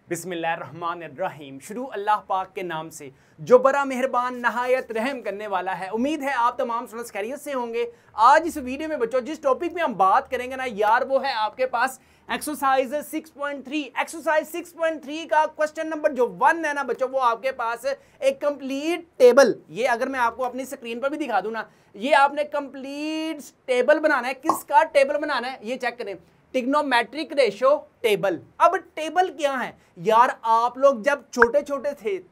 बिस्मिल्लाहिर्रहमानिर्रहीम। शुरू अल्लाह पाक के नाम से जो बड़ा मेहरबान नहायत रहम करने वाला है। उम्मीद है आप तमाम स्टूडेंट्स खैरियत से होंगे। आज इस वीडियो में बच्चों जिस टॉपिक में हम बात करेंगे ना यार, वो है आपके पास एक्सरसाइज 6.3। एक्सरसाइज 6.3 का क्वेश्चन नंबर जो 1 है ना बच्चों, वो आपके पास एक कंप्लीट टेबल, ये अगर मैं आपको अपनी स्क्रीन पर भी दिखा दूं ना, ये आपने कंप्लीट टेबल बनाना है। किसका टेबल बनाना है ये चेक करें, ट्रिग्नोमेट्रिक रेशियो टेबल। अब टेबल क्या है यार, आप लोग जब छोटे छोटे थे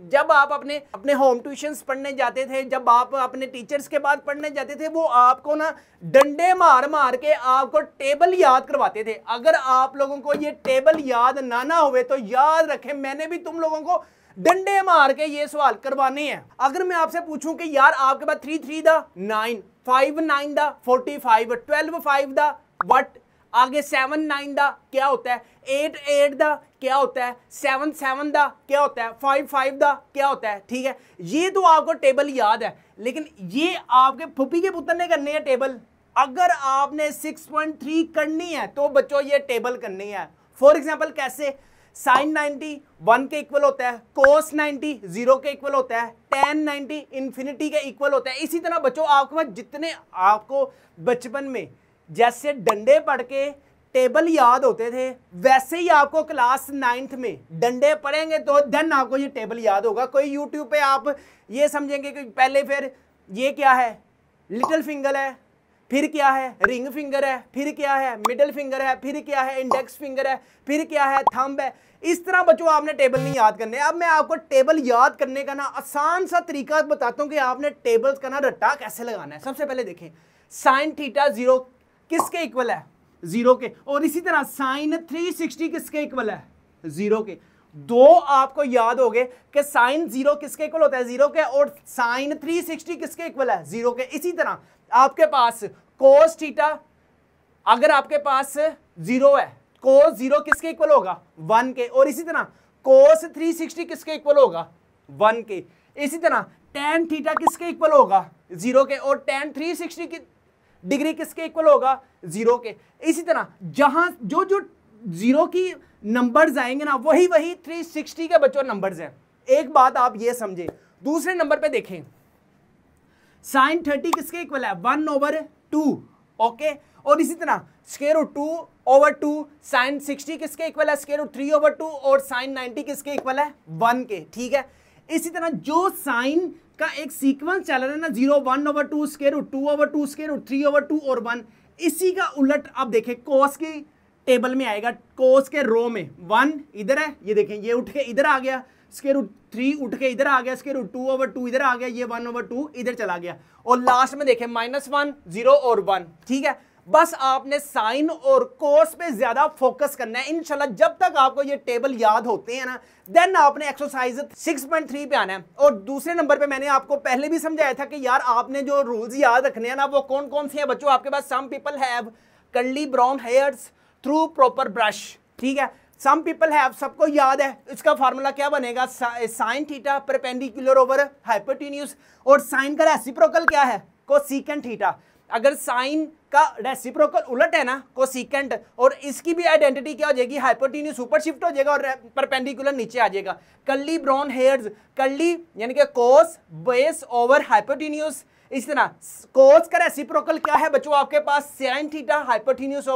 जब आप अपने होम ट्यूशंस पढ़ने जाते थे, जब आप अपने टीचर्स के बाद पढ़ने जाते थे, वो आपको ना डंडे मार मार के आपको टेबल याद करवाते थे। अगर आप लोगों को ये टेबल याद ना हुए तो याद रखें, मैंने भी तुम लोगों को डंडे मार के ये सवाल करवाने हैं। अगर मैं आपसे पूछूं कि यार आपके पास 3 3 दा 9, 5 9 दा 45, 12 5 दा व्हाट, आगे 7 9 दा क्या होता है, 8 8 दा क्या होता है, 7 7 दा क्या होता है, 5 5 दा क्या होता है। ठीक है, ये तो आपको टेबल याद है, लेकिन ये आपके फुफी के पुत्र ने करनी है टेबल। अगर आपने 6.3 करनी है तो बच्चों ये टेबल करनी है। फॉर एग्जाम्पल कैसे, साइन 90 1 के इक्वल होता है, कोस 90 0 के इक्वल होता है, tan 90 इन्फिनिटी के इक्वल होता है। इसी तरह बच्चों आपके पास जितने आपको बचपन में जैसे डंडे पढ़ के टेबल याद होते थे, वैसे ही आपको क्लास 9th में डंडे पढ़ेंगे तो देन आपको ये टेबल याद होगा। कोई यूट्यूब पे आप ये समझेंगे कि पहले फिर ये क्या है, लिटिल फिंगर है, फिर क्या है रिंग फिंगर है, फिर क्या है मिडिल फिंगर है, फिर क्या है इंडेक्स फिंगर है, फिर क्या है थंब है। इस तरह बच्चों आपने टेबल नहीं याद करने। अब मैं आपको टेबल याद करने का ना आसान सा तरीका बताता हूँ कि आपने टेबल्स का ना रट्टा कैसे लगाना है। सबसे पहले देखें, साइन थीटा 0 किसके इक्वल है, 0 के। और इसी तरह साइन 360 किसके इक्वल है, 0 के। दो आपको याद हो गए कि साइन 0 किसके इक्वल होता है, 0 के, और साइन 360 किसके इक्वल है, 0 के। इसी तरह आपके पास कोस थीटा, अगर आपके पास 0 है, कोस 0 किसके इक्वल होगा, 1 के। और इसी तरह कोस 360 किसके इक्वल होगा, 1 के। इसी तरह tan थीटा किसके इक्वल होगा, 0 के, और tan 360 की डिग्री किसके इक्वल होगा, 0 के। इसी तरह जहां जो 0 की नंबर्स आएंगे ना, वही 360 के बच्चों नंबर्स हैं। एक बात आप ये समझे। दूसरे नंबर पे देखें, साइन 30 किसके इक्वल है, 1/2। ओके, और इसी तरह स्क्वायर रूट 2/2, साइन 60 किसके इक्वल है, स्क्वायर रूट 3/2, और साइन 90 किसके इक्वल है, 1 के। ठीक है, इसी तरह जो साइन का एक सीक्वेंस चल रहा है ना, 0 1/2, स्क्वायर रूट 2/2, स्क्वायर रूट 3/2 और 1, इसी का उलट अब देखें कोस की टेबल में आएगा। कोस के रो में 1 इधर है, ये देखें ये उठ के इधर आ गया, स्क्वायर रूट 3 उठ के इधर आ गया, स्क्वायर रूट 2/2 इधर आ गया, ये 1/2 इधर चला गया, और लास्ट में देखें -1 0 और 1। ठीक है, बस आपने साइन और कोस पे ज्यादा फोकस करना है इंशाल्लाह। जब तक आपको ये टेबल याद होते हैं ना, देन आपने एक्सरसाइज 6.3 पे आना है। और दूसरे नंबर पे मैंने आपको पहले भी समझाया था कि यार आपने जो रूल्स याद रखने हैं ना, वो कौन कौन से हैं बच्चों। आपके पास some people have curly brown hairs through proper brush. ठीक है, सम पीपल हैव, सबको याद है। इसका फार्मूला क्या बनेगा, sine theta perpendicular over hypotenuse, और साइन का रेसिप्रोकल क्या है, कोसेकेंट थीटा। अगर साइन का रेसिप्रोकल उलट है ना, कोसेकेंट, और इसकी भी आइडेंटिटी क्या हो जाएगी, हाइपोटेन्यूज ऊपर शिफ्ट हो जाएगा और परपेंडिकुलर नीचे आ जाएगा। कर्ली ब्राउन हेयर्स, कर्ली यानी कि कोस बेस ओवर हाइपोटेन्यूज। इस तरह कोस का रेसिप्रोकल क्या है बच्चों, आपके पास sine theta hypotenuse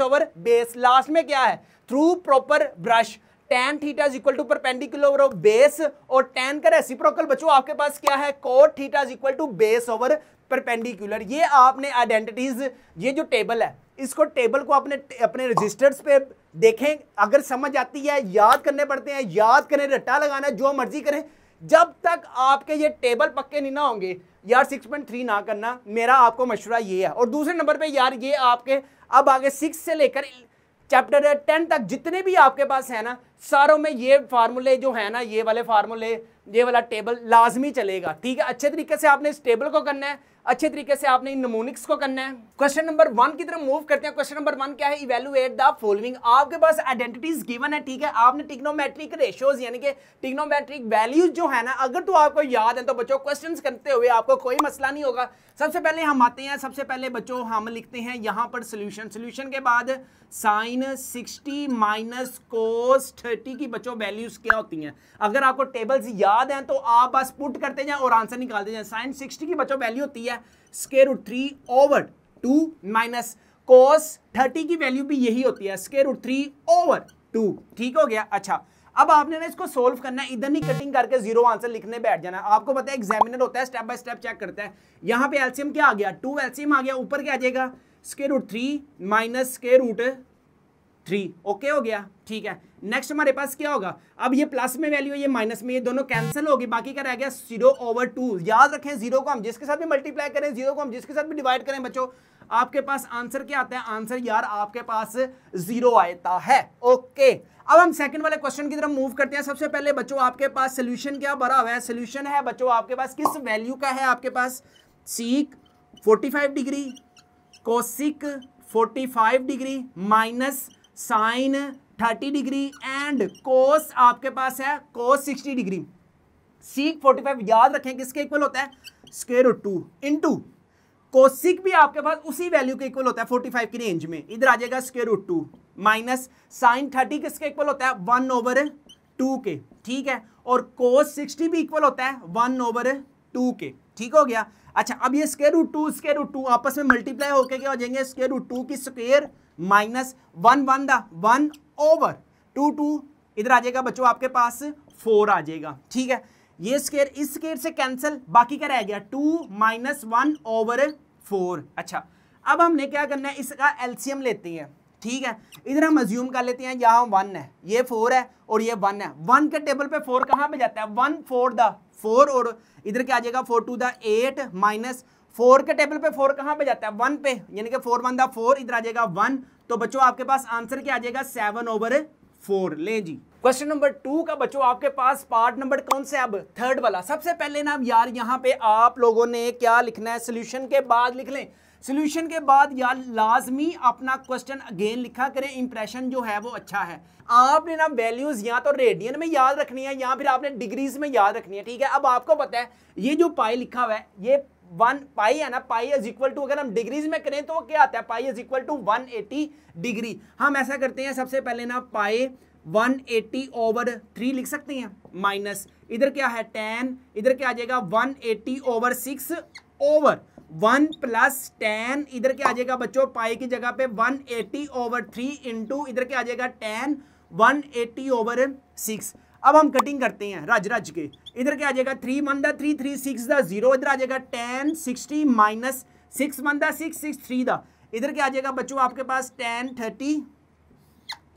over base. Last में क्या है, through proper brush. tan theta is equal to perpendicular over base, और tan का रेसिप्रोकल बच्चों आपके पास क्या है, cot theta is equal to base over perpendicular. ये आपने आइडेंटिटीज, ये जो टेबल है, इसको टेबल को अपने रजिस्टर्स पे देखें। अगर समझ आती है, याद करने पड़ते हैं, याद करें, रट्टा लगाना है, जो मर्जी करें। जब तक आपके ये टेबल पक्के नहीं ना होंगे यार, 6.3 ना करना, मेरा आपको मशवरा ये है। और दूसरे नंबर पे यार, ये आपके अब आगे 6 से लेकर चैप्टर 10 तक जितने भी आपके पास है ना, सारों में ये फार्मूले जो है ना, ये वाले फार्मूले, ये वाला टेबल लाजमी चलेगा। ठीक है, अच्छे तरीके से आपने इस टेबल को करना है। अच्छे तरीके से आपने इन नमूनिक्स को करना है। क्वेश्चन नंबर 1 की तरफ मूव करते हैं। क्वेश्चन नंबर 1 क्या है? Evaluate the following. आपके पास आइडेंटिटीज गिवन है, ठीक है। आपने ट्रिग्नोमेट्रिक रेशियोज यानी कि ट्रिग्नोमेट्रिक वैल्यूज जो है ना, अगर तो आपको याद है तो बच्चों क्वेश्चंस करते हुए आपको कोई मसला नहीं होगा। सबसे पहले हम आते हैं, सबसे पहले बच्चों हम लिखते हैं यहाँ पर सोल्यूशन। सोल्यूशन के बाद साइन 60 माइनस कोस 30 की बच्चों वैल्यूज क्या होती हैं। अगर आपको टेबल्स याद हैं तो आप बस पुट करते जाएं और आंसर निकालते जाएं। साइन 60 की बच्चों वैल्यू होती है square root 3 over 2 minus cos 30 की वैल्यू भी यही होती है स्क्वायर रूट 3 ओवर 2। ठीक हो गया। अच्छा, अब आपने ना इसको सोल्व करना है, इधर नहीं कटिंग करके जीरो आंसर लिखने बैठ जाना। आपको पता है एग्जामिनर होता है, स्टेप बाय स्टेप चेक करता है। यहाँ पे एलसीएम क्या आ गया? 2 एलसीएम आ गया। ऊपर क्या आ जाएगा? Square root 3 minus square root 3। Okay हो गया, ठीक है। नेक्स्ट हमारे पास क्या होगा? अब ये प्लस में वैल्यू है, ये माइनस में, ये दोनों कैंसिल होगी। बाकी क्या रह गया? 0 ओवर 2। याद रखें, जीरो को हम जिसके साथ भी मल्टीप्लाई करें, जीरो को हम जिसके साथ भी डिवाइड करें बच्चों, आपके पास आंसर क्या आता है? आंसर यार आपके पास 0 आता है। ओके, अब हम सेकंड वाले क्वेश्चन की तरफ मूव करते हैं। सबसे पहले बच्चों आपके पास सोल्यूशन क्या भरा हुआ है? सोल्यूशन है बच्चों आपके पास किस वैल्यू का है? आपके पास sec 45 degree, cosec 45 degree minus sine 30 degree and cos आपके पास है कोस 60 डिग्री। सीक 45 याद रखें किसके इक्वल होता है? स्क्वायर रूट 2 इंटू कोसिक भी आपके पास उसी वैल्यू के इक्वल होता है 45 की रेंज में। इधर आ जाएगा स्क्वायर रूट 2 माइनस साइन 30 किसके इक्वल होता है? 1 ओवर 2 के। ठीक है, और कोस 60 भी इक्वल होता है 1 ओवर 2 के। ठीक हो गया। अच्छा, अब ये स्क्वायर रूट 2 आपस में मल्टीप्लाई होकर क्या हो जाएंगे? स्क्वायर रूट 2 की स्क्वायर माइनस 1 ओवर 2 इधर आ जाएगा बच्चों आपके पास 4 आ जाएगा। ठीक है, ये स्क्वायर इस स्क्वायर से कैंसिल, बाकी क्या रह गया? 2 माइनस 1 ओवर 4। अच्छा, अब हमने क्या करना है? इसका एलसीएम लेते हैं। ठीक है, इधर हम अज्यूम कर लेते हैं यहाँ 1 है, ये 4 है और ये 1 है। 1 के टेबल पे 4 कहाँ पे जाता है? 1 4 द 4 और इधर क्या आ जाएगा? 4 2 द 8 माइनस 4 के टेबल पे 4 कहाँ पे जाता है? 1 पे, यानी कि 4 1 द 4 इधर आ जाएगा 1। तो बच्चों आपके पास आंसर क्या आ जाएगा? 7 ओवर 4। ले जी, क्वेश्चन नंबर 2 का बच्चों आपके पास पार्ट नंबर कौन से? अब थर्ड वाला। सबसे पहले ना यार यहाँ पे आप लोगों ने क्या लिखना है? सोल्यूशन के बाद लिख लें। सोल्यूशन के बाद यार लाजमी अपना क्वेश्चन अगेन लिखा करें, इंप्रेशन जो है वो अच्छा है। आपने ना वैल्यूज या तो रेडियन में याद रखनी है या फिर आपने डिग्रीज में याद रखनी है। ठीक है, अब आपको पता है ये जो पाई लिखा हुआ है, ये 1 पाई है ना, पाई इज इक्वल टू, अगर हम डिग्रीज में करें तो क्या आता है? Pi is equal to 180 degree. हम ऐसा करते हैं, सबसे पहले ना पाई 180 ओवर 3 लिख सकते हैं, माइनस इधर क्या है? 10, इधर क्या आ जाएगा? 180 ओवर 6 ओवर 1 प्लस 10, इधर क्या आ जाएगा बच्चों? पाई की जगह पे 180 ओवर 3 इंटू इधर क्या आ जाएगा? 10 180 ओवर 6। अब हम कटिंग करते हैं रज रज के। इधर क्या आ जाएगा? 3 1 द 3 3 6 द 0, इधर आ जाएगा 10 60 माइनस 6 1 द 6 6 3 द, इधर क्या आ जाएगा बच्चों आपके पास? 10 30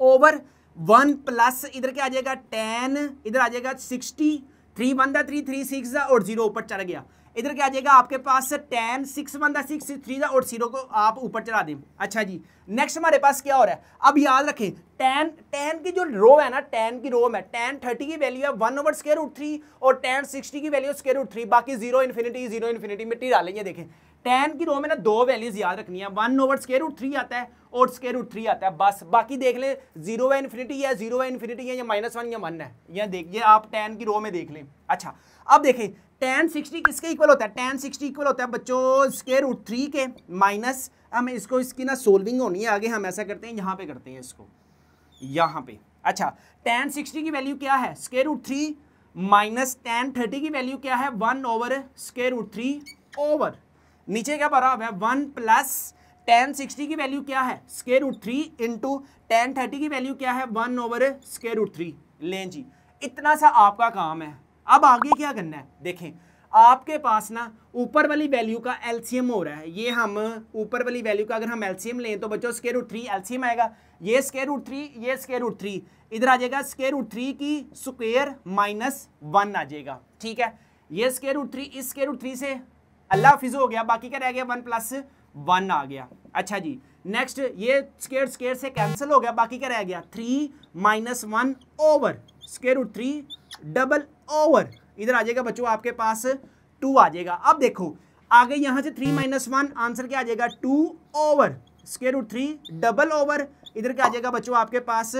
ओवर 1 प्लस इधर क्या आ जाएगा? 10, इधर आ जाएगा 60, 3 1 द 3 3 6 द और 0 ऊपर चढ़ गया। इधर क्या आ जाएगा आपके पास? 10 6 1 द 6 6 3 द और 0 को आप ऊपर चढ़ा दें। अच्छा जी, नेक्स्ट हमारे पास क्या हो रहा है? अब याद रखें, tan की जो रो है ना, tan की रो में tan 30 की वैल्यू है 1 ओवर स्क्वायर रूट 3 और tan 60 की वैल्यू स्क्वायर रूट 3, बाकी 0 इन्फिनिटी मिट्टी डालेंगे। देखें, tan की रो में ना 2 वैल्यूज याद रखनी है, 1 ओवर स्क्वायर रूट 3 आता है और स्क्वायर रूट 3 आता है, बस। बाकी देख लें 0 है इन्फिनिटी है, 0 है इन्फिनिटी है, या -1 या 1 है, यह देखिए आप tan की रो में देख लें। अच्छा, अब देखें tan 60 किसके इक्वल होता है? tan 60 इक्वल होता है बच्चों स्क्वायर रूट 3 के, माइनस हम इसको, इसकी ना सोल्विंग होनी है आगे, हम ऐसा करते हैं यहाँ पे करते हैं इसको, यहाँ पे। अच्छा, tan 60 की वैल्यू क्या है? स्क्वायर रूट 3 माइनस tan 30 की वैल्यू क्या है? 1 ओवर स्क्वायर रूट 3 ओवर नीचे क्या भरा हुआ है? 1 प्लस tan 60 की वैल्यू क्या है? स्क्वायर रूट 3 इंटू tan 30 की वैल्यू क्या है? 1 ओवर स्क्वायर रूट 3। लें जी, इतना सा आपका काम है। अब आगे क्या करना है? देखें, आपके पास ना ऊपर वाली वैल्यू का एलसीएम हो रहा है। ये हम ऊपर वाली वैल्यू का अगर हम एलसीएम लें तो बच्चों स्क्वायर रूट 3 एलसीएम आएगा। ये स्क्वायर रूट 3, ये स्क्वायर रूट 3, इधर आ जाएगा स्क्वायर रूट 3 की स्क्वायर माइनस 1 आ जाएगा। ठीक है, ये स्क्वायर रूट 3 इस स्क्वायर रूट 3 से अल्लाह हाफिज हो गया, बाकी क्या रह गया? 1 प्लस 1 आ गया। अच्छा जी, नेक्स्ट ये स्क्वायर से कैंसिल हो गया, बाकी क्या रह गया? 3 minus 1 over square root 3 double over इधर आ जाएगा बच्चों आपके पास 2 आ जाएगा। अब देखो, आगे यहां से 3 - 1 आंसर क्या आ जाएगा 2 over square root 3 double over इधर क्या आ जाएगा बच्चों आपके पास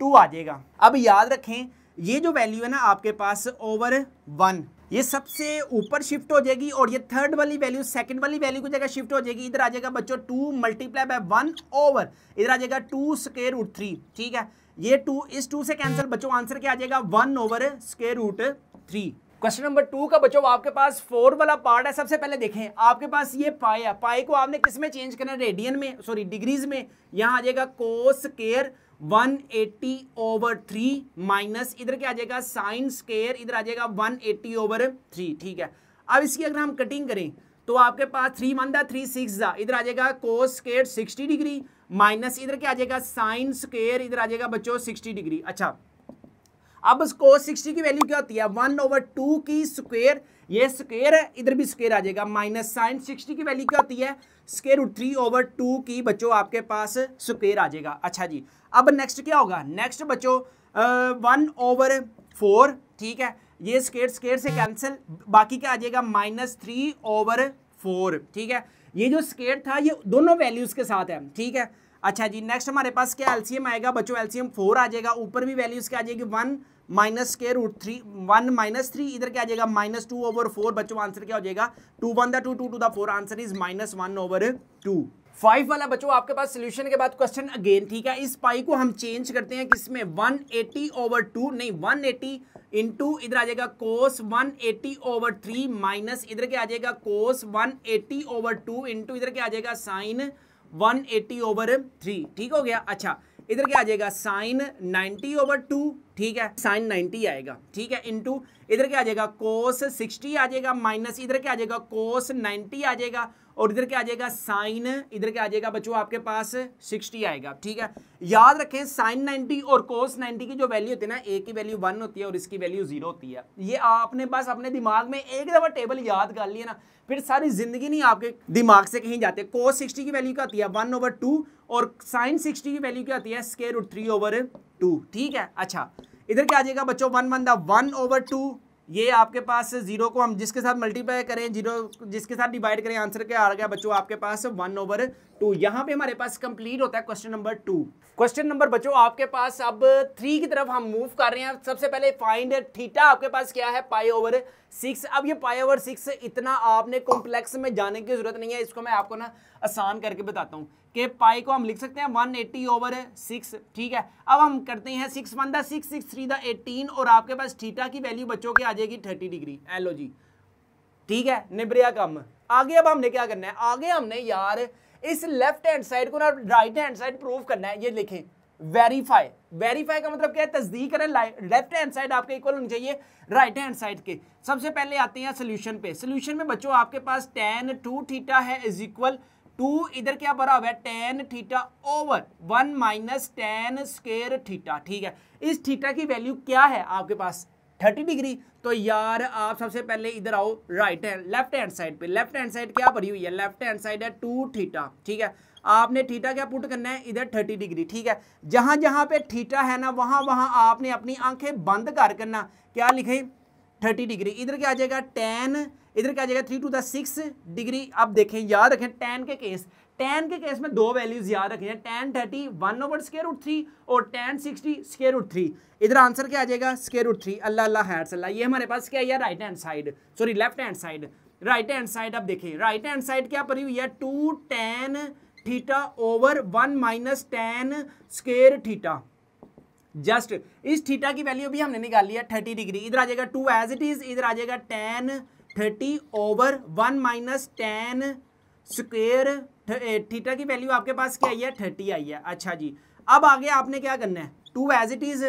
2 आ जाएगा। अब याद रखें ये जो वैल्यू है ना आपके पास ओवर 1 ये सबसे ऊपर शिफ्ट हो जाएगी और ये थर्ड वाली वैल्यू सेकंड वाली वैल्यू की जगह शिफ्ट हो जाएगी। इधर आ जाएगा बच्चों 2 मल्टीप्लाई बाय 1 ओवर इधर आ जाएगा 2 स्क्वायर रूट 3। ठीक है, ये 2 इस 2 से कैंसिल बच्चों आंसर क्या आ जाएगा 1 over square root 3। Question number 2 का बच्चों आपके पास 4 वाला पार्ट है। सबसे पहले देखें आपके पास ये पाई है, पाई को आपने किस में चेंज करना है रेडियन में, सॉरी डिग्रीज में। यहां आ जाएगा कोस स्क्वायर 180 ओवर 3 माइनस इधर क्या आ जाएगा साइन स्क्वायर इधर आ जाएगा 180 ओवर 3। ठीक है, अब इसकी अगर हम कटिंग करें तो आपके पास 3 1 3 6 इधर आ जाएगा कोस स्क्वायर 60 डिग्री माइनस इधर क्या आ जाएगा साइन स्क्वायर इधर आ जाएगा बच्चों 60 डिग्री। अच्छा, अब कोस 60 की वैल्यू क्या होती है 1 ओवर 2 की स्क्वायर, ये स्क्वायर है इधर भी स्क्वायर आ जाएगा माइनस साइन 60 की वैल्यू क्या होती है स्क्वायर रूट 3 ओवर 2 की बच्चों आपके पास स्क्वायर आ जाएगा। अच्छा जी, अब नेक्स्ट क्या होगा, नेक्स्ट बच्चों 1 ओवर 4। ठीक है, ये स्क्वायर स्क्वायर से कैंसिल, बाकी क्या आ जाएगा -3 ओवर 4। ठीक है, ये जो स्क्वायर था ये दोनों वैल्यूज के साथ है। ठीक है, अच्छा जी, नेक्स्ट हमारे पास क्या एलसीएम आएगा बच्चों, एलसीएम 4 आ जाएगा, ऊपर भी वैल्यूज क्या आ जाएगी 1 माइनस स्क्वायर रूट 3 1 -3 इधर क्या आ जाएगा -2 ओवर 4 बच्चों आंसर क्या हो जाएगा 2 1 2 2 to the 4 answer is -1 over 2। 5 वाला बच्चों आपके पास सोल्यूशन के बाद क्वेश्चन अगेन। ठीक है, इस पाई को हम चेंज करते हैं किसमें 180 ओवर 2 नहीं 180 इंटू इधर आ जाएगा कोस 180 ओवर 3 माइनस इधर क्या आ जाएगा कोस 180 ओवर 2 इंटू इधर क्या आ जाएगा साइन 180 ओवर 3। ठीक हो गया। अच्छा, इधर क्या आ जाएगा साइन 90 ओवर 2। ठीक है, साइन 90 आएगा। ठीक है, इंटू इधर क्या आ जाएगा कोस 60 आ जाएगा माइनस इधर क्या आ जाएगा कोस 90 आ जाएगा और इधर क्या आ जाएगा साइन इधर क्या आ जाएगा बच्चों आपके पास 60 आएगा। ठीक है, याद रखें साइन 90 और कोस 90 की जो वैल्यू होती है ना, ए की वैल्यू 1 होती है और इसकी वैल्यू 0 होती है। ये आपने बस अपने दिमाग में एक दफा टेबल याद कर लिया ना, फिर सारी जिंदगी नहीं आपके दिमाग से कहीं जाते। कोस 60 की वैल्यू क्या होती है 1 ओवर 2 और साइन 60 की वैल्यू क्या होती है स्क्वायर रूट 3 ओवर 2। ठीक है, अच्छा इधर क्या आ जाएगा बच्चों 1 1 ओवर 2, ये आपके पास 0 को हम जिसके साथ मल्टीप्लाई करें 0 जिसके साथ डिवाइड करें आंसर क्या आ गया बच्चों आपके पास 1 ओवर 2। यहाँ पे हमारे पास कंप्लीट होता है क्वेश्चन नंबर 2। क्वेश्चन नंबर बच्चों आपके पास अब 3 की तरफ हम मूव कर रहे हैं। सबसे पहले फाइंड थीटा आपके पास क्या है पाई ओवर 6। अब ये पाई ओवर 6 इतना आपने कॉम्प्लेक्स में जाने की जरूरत नहीं है, इसको मैं आपको ना आसान करके बताता हूँ कि पाई को हम लिख सकते हैं 180 ओवर 6। ठीक है, अब हम करते हैं 6 1 6 6 3 18 और आपके पास थीटा की वैल्यू बच्चों की आ जाएगी 30 डिग्री। एलो जी, ठीक है, निबरिया कम। आगे अब हमने क्या करना है, आगे हमने यार इस लेफ्ट हैंड साइड को ना राइट हैंड साइड प्रूव करना है। ये लिखें वेरीफाई, वेरीफाई का मतलब क्या है तस्दीक करें, लेफ्ट हैंड साइड आपके इक्वल होनी चाहिए राइट हैंड साइड के। सबसे पहले आते हैं सोल्यूशन पे। सोल्यूशन में बच्चों आपके पास tan 2 थीटा है इज इक्वल 2 इधर क्या भरा हुआ है tan theta over 1 minus tan square theta. ठीक है, इस थीटा की वैल्यू क्या है आपके पास 30 डिग्री। तो यार आप सबसे पहले इधर आओ right hand left hand side पे। लेफ्ट हैंड साइड क्या भरी हुई है, लेफ्ट हैंड साइड है 2 थीटा। ठीक है, आपने थीटा क्या पुट करना है इधर 30 डिग्री। ठीक है, जहां जहां पे थीटा है ना वहां वहां आपने अपनी आंखें बंद कर करना क्या लिखे 30 डिग्री। इधर क्या आ जाएगा tan इधर क्या आ जाएगा 3 to the 6 डिग्री। अब देखें याद रखें tan के केस में दो वैल्यूज याद रखें, tan 30 1 ओवर स्क्वायर रूट 3 और tan 60 स्क्वायर रूट 3। इधर आंसर क्या आ जाएगा स्क्वायर रूट 3। अल्लाह अल्लाह हैट्स अल्लाह। ये हमारे पास क्या है right hand side, sorry left hand side. Right hand side अब देखें राइट हैंड साइड क्या पड़ी हुई है 2 tan theta over 1 minus tan square theta. Just इस थीटा की वैल्यू भी हमने निकाल लिया 30 डिग्री। इधर आ जाएगा 2 एज इट इज, इधर आ जाएगा tan 30 over 1 minus tan square theta की वैल्यू आपके पास क्या आई है 30 आई है। अच्छा जी, अब आगे आपने क्या करना है 2 एज इट इज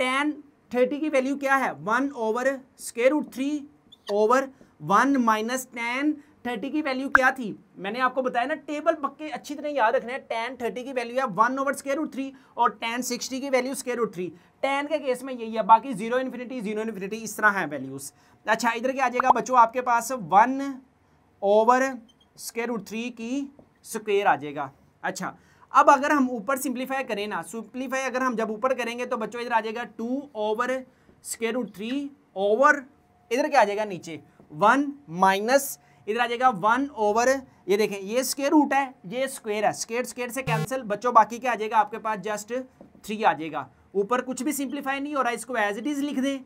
tan 30 की वैल्यू क्या है 1 over square root 3 over 1 minus tan 30 की वैल्यू क्या थी, मैंने आपको बताया ना टेबल पक्के अच्छी तरह याद रखना है। tan 30 की वैल्यू है 1 ओवर स्क्वायर रूट 3 और tan 60 की वैल्यू स्क्वायर रूट 3। tan के केस में यही है, बाकी 0 इन्फिनिटी इस तरह है वैल्यूज। अच्छा, इधर क्या आ जाएगा बच्चों आपके पास 1 ओवर स्क्वायर रूट 3 की स्क्वायर आ जाएगा। अच्छा, अब अगर हम ऊपर सिंप्लीफाई करें ना, सिंप्लीफाई अगर हम जब ऊपर करेंगे तो बच्चों इधर आ जाएगा 2 ओवर स्क्वायर रूट 3 ओवर इधर क्या आ जाएगा नीचे 1 माइनस इधर आ जाएगा 1 ओवर, ये देखें ये स्क्वायर रूट है, ये स्क्वायर है, स्क्वायर स्क्वायर से कैंसिल बच्चों, बाकी क्या आ जाएगा आपके पास जस्ट 3 आ जाएगा। ऊपर कुछ भी सिंप्लीफाई नहीं हो रहा है, इसको एज इट इज लिख दें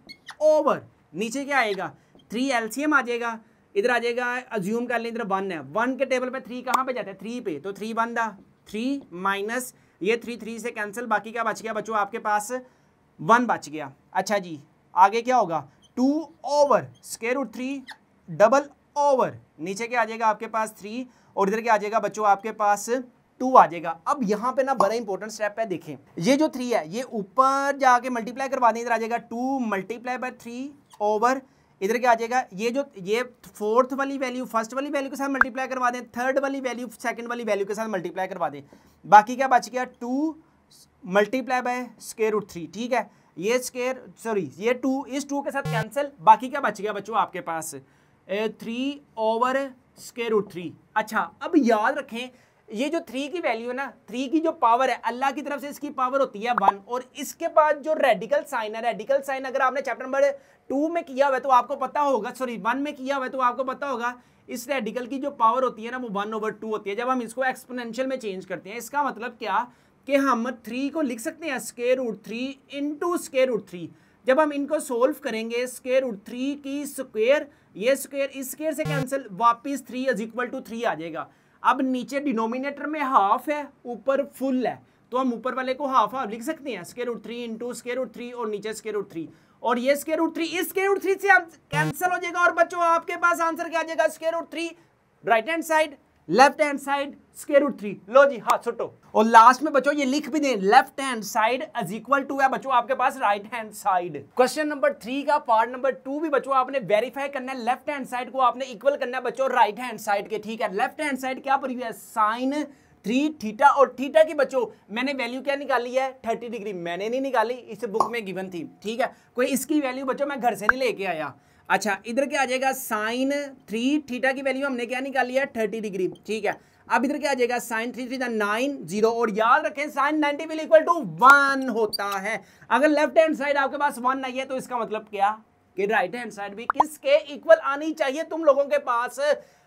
ओवर, नीचे क्या आएगा 3 एलसीएम आ जाएगा, इधर आ जाएगा अज्यूम कर लें इधर 1 है, 1 के टेबल पे 3 कहाँ पे जाता है 3 पे, तो 3 1 दा 3 माइनस ये 3 से कैंसिल, बाकी क्या बच गया बच्चों आपके पास 1 बच गया। अच्छा जी आगे क्या होगा 2 over square root 3 double over, नीचे क्या आ जाएगा आपके पास 3 और इधर क्या आ जाएगा बच्चों आपके पास 2 आ जाएगा। अब यहाँ पे ना बड़ा इंपॉर्टेंट स्टेप है, देखें ये जो 3 है ये ऊपर जाके मल्टीप्लाई करवा दें, इधर आ जाएगा 2 मल्टीप्लाई बाय 3 ओवर, इधर क्या आ जाएगा ये फोर्थ वाली वैल्यू फर्स्ट वाली वैल्यू के साथ मल्टीप्लाई करवा दें, थर्ड वाली वैल्यू सेकंड वाली वैल्यू के साथ मल्टीप्लाई करवा दें, बाकी क्या बच गया 2 मल्टीप्लाई बाय स्क्वायर रूट 3, ठीक है ये स्क्वायर सॉरी ये 2 इस 2 के साथ कैंसिल, बाकी क्या बच गया बच्चों आपके पास 3 ओवर स्क्वायर रूट 3। अच्छा अब याद रखें ये जो 3 की वैल्यू है ना, 3 की जो पावर है अल्लाह की तरफ से इसकी पावर होती है 1, और इसके बाद जो रेडिकल साइन है, रेडिकल साइन अगर आपने चैप्टर नंबर 2 में किया हुआ है तो आपको पता होगा, सॉरी 1 में किया हुआ है तो आपको पता होगा इस रेडिकल की जो पावर होती है ना वो 1/2 होती है। जब हम इसको एक्सपोनेंशियल में चेंज करते हैं इसका मतलब क्या कि हम 3 को लिख सकते हैं square root 3 into square root 3। जब हम इनको सोल्व करेंगे स्क्वायर रूट 3 की स्क्वायर, ये स्क्वायर इस स्क्वायर से कैंसिल, वापिस 3 इज इक्वल टू 3 आ जाएगा। अब नीचे डिनोमिनेटर में हाफ है ऊपर फुल है, तो हम ऊपर वाले को हाफ हाफ लिख सकते हैं square root 3 into square root 3 और नीचे स्क्वायर रूट 3, और ये स्क्वायर रूट 3 इस स्क्वायर रूट 3 से कैंसिल हो जाएगा, और बच्चों आपके पास आंसर क्या आ जाएगा square root 3 right hand side, left hand side square root 3। लो जी हाथ सुटो, और लास्ट में बच्चों ये लिख भी दें left hand side is equal to है बच्चों आपके पास right hand side. Question number 3 का पार्ट नंबर 2 भी बच्चों आपने वेरीफाई करना है, लेफ्ट हैंड साइड को आपने इक्वल करना है बच्चों राइट हैंड साइड के, ठीक है। लेफ्ट हैंड साइड क्या पड़ी हुई है साइन 3 थीटा, और थीटा की बच्चों मैंने वैल्यू क्या निकाली है 30 डिग्री, मैंने नहीं निकाली इस बुक में गिवन थी, ठीक है, कोई इसकी वैल्यू बच्चों मैं घर से नहीं लेके आया। अच्छा इधर क्या आ जाएगा साइन 3 थीटा की वैल्यू हमने क्या निकाली है 30 डिग्री, ठीक है। अब इधर क्या आ जाएगा साइन 3 3 9 0, और याद रखें साइन 90 विल इक्वल टू 1 होता है। अगर लेफ्ट हैंड साइड आपके पास 1 नहीं है तो इसका मतलब क्या कि राइट हैंड साइड भी किसके इक्वल आनी चाहिए, तुम लोगों के पास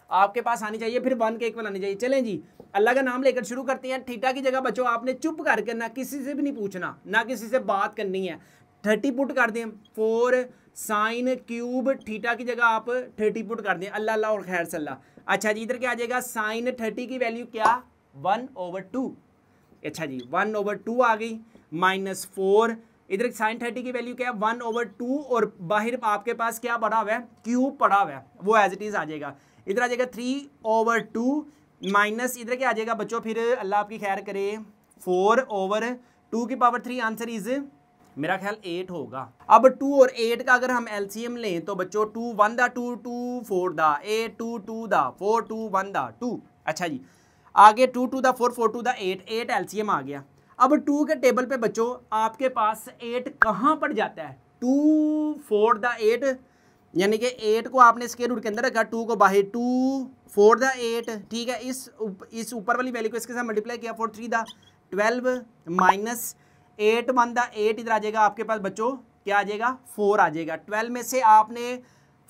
आपके पास आनी चाहिए, फिर 1 के इक्वल आनी चाहिए। चलें जी अल्लाह का नाम लेकर शुरू करते हैं। थीटा की जगह बच्चों आपने चुप करके ना किसी से भी नहीं पूछना, ना किसी से बात करनी है, 30 पुट कर दें 4 साइन क्यूब थीटा की जगह आप 30 पुट कर दें, अल्लाह अल्लाह और खैर सल्ला। अच्छा जी इधर क्या आ जाएगा साइन 30 की वैल्यू क्या 1/2, अच्छा जी 1/2 आ गई, माइनस 4 इधर साइन 30 की वैल्यू क्या है 1/2, और बाहर आपके पास क्या पड़ा हुआ है क्यूब पड़ा हुआ है, वो एज इट इज आ जाएगा। इधर आ जाएगा 3/2 माइनस इधर क्या आ जाएगा बच्चों फिर अल्लाह आपकी खैर करे 4/2 की पावर 3, आंसर इज मेरा ख्याल 8 होगा। अब 2 और 8 का अगर हम एलसीएम लें तो बच्चों 2 1 दा 2 2 4 दा 8 2 2 दा 4 2 1 दा 2, अच्छा जी आगे 2 2 दा 4 4 2 दा 8 एलसीएम आ गया। अब 2 के टेबल पे बच्चों आपके पास 8 कहाँ पड़ जाता है 2 4 दा 8, यानी कि 8 को आपने स्क्वायर रूट के अंदर रखा, 2 को बाहर 2 4 दा 8, ठीक है, इस ऊपर वाली वैल्यू को इसके साथ मल्टीप्लाई किया 4 3 दा 12 माइनस 8 1 दा 8, इधर आ जाएगा आपके पास बच्चों क्या आ जाएगा 4 आ जाएगा। 12 में से आपने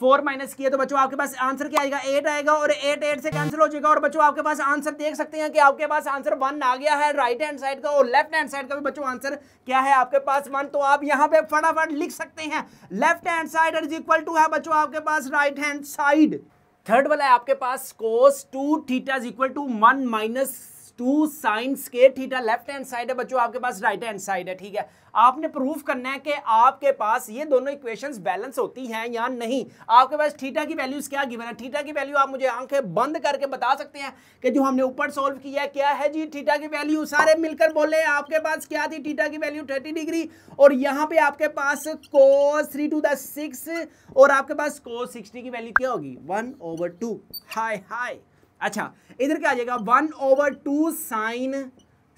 4 माइनस किया तो बच्चों आपके पास आंसर क्या आएगा 8 आएगा, और 8 से कैंसिल हो जाएगा, और बच्चों आपके पास आंसर देख सकते हैं कि आपके पास आंसर 1 आ गया है राइट हैंड साइड का, और लेफ्ट हैंड साइड का भी बच्चों आंसर क्या है आपके पास 1, तो आप यहाँ पे फटाफट लिख सकते हैं left hand side is equal to है बच्चों आपके पास राइट हैंड साइड। थर्ड वाला है आपके पास cos 2 theta is equal to 1 minus 2 sine square theta, left hand side है बच्चों आपके पास राइट हैंड साइड है, ठीक है। आपने प्रूफ करना है कि आपके पास ये दोनों इक्वेशंस बैलेंस होती हैं या नहीं। आपके पास थीटा की वैल्यूज क्या गिवन है, थीटा की वैल्यू आप मुझे आंखें बंद करके बता सकते हैं कि जो हमने ऊपर सॉल्व किया है क्या है जी थीटा की वैल्यू, सारे मिलकर बोले आपके पास क्या थी थीटा की वैल्यू 30 डिग्री, और यहाँ पे आपके पास cos 3 to the 6 और आपके पास cos 60 की वैल्यू क्या होगी 1/2, हाय हाय। अच्छा इधर क्या आ जाएगा 1/2 साइन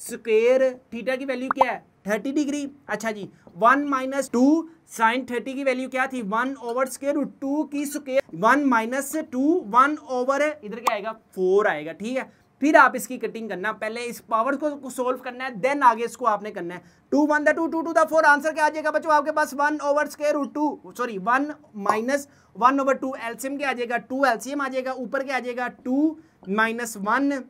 स्क्वायर थीटा की वैल्यू क्या है 30 डिग्री, अच्छा जी 1 माइनस 2 साइन 30 की वैल्यू क्या थी 1/√2 की स्क्वायर 1 माइनस 2 1 ओवर इधर क्या आएगा 4 आएगा, ठीक है। फिर आप इसकी कटिंग करना, पहले इस पावर को सोल्व करना है, देन आगे इसको आपने करना है। 2 1 2 2 2 4 आंसर क्या आ जाएगा बच्चों आपके पास 1 over square root 2, sorry 1 minus 1 over 2, LCM क्या आ जाएगा 2 एलसीएम आ जाएगा, ऊपर क्या आ जाएगा 2 माइनस 1,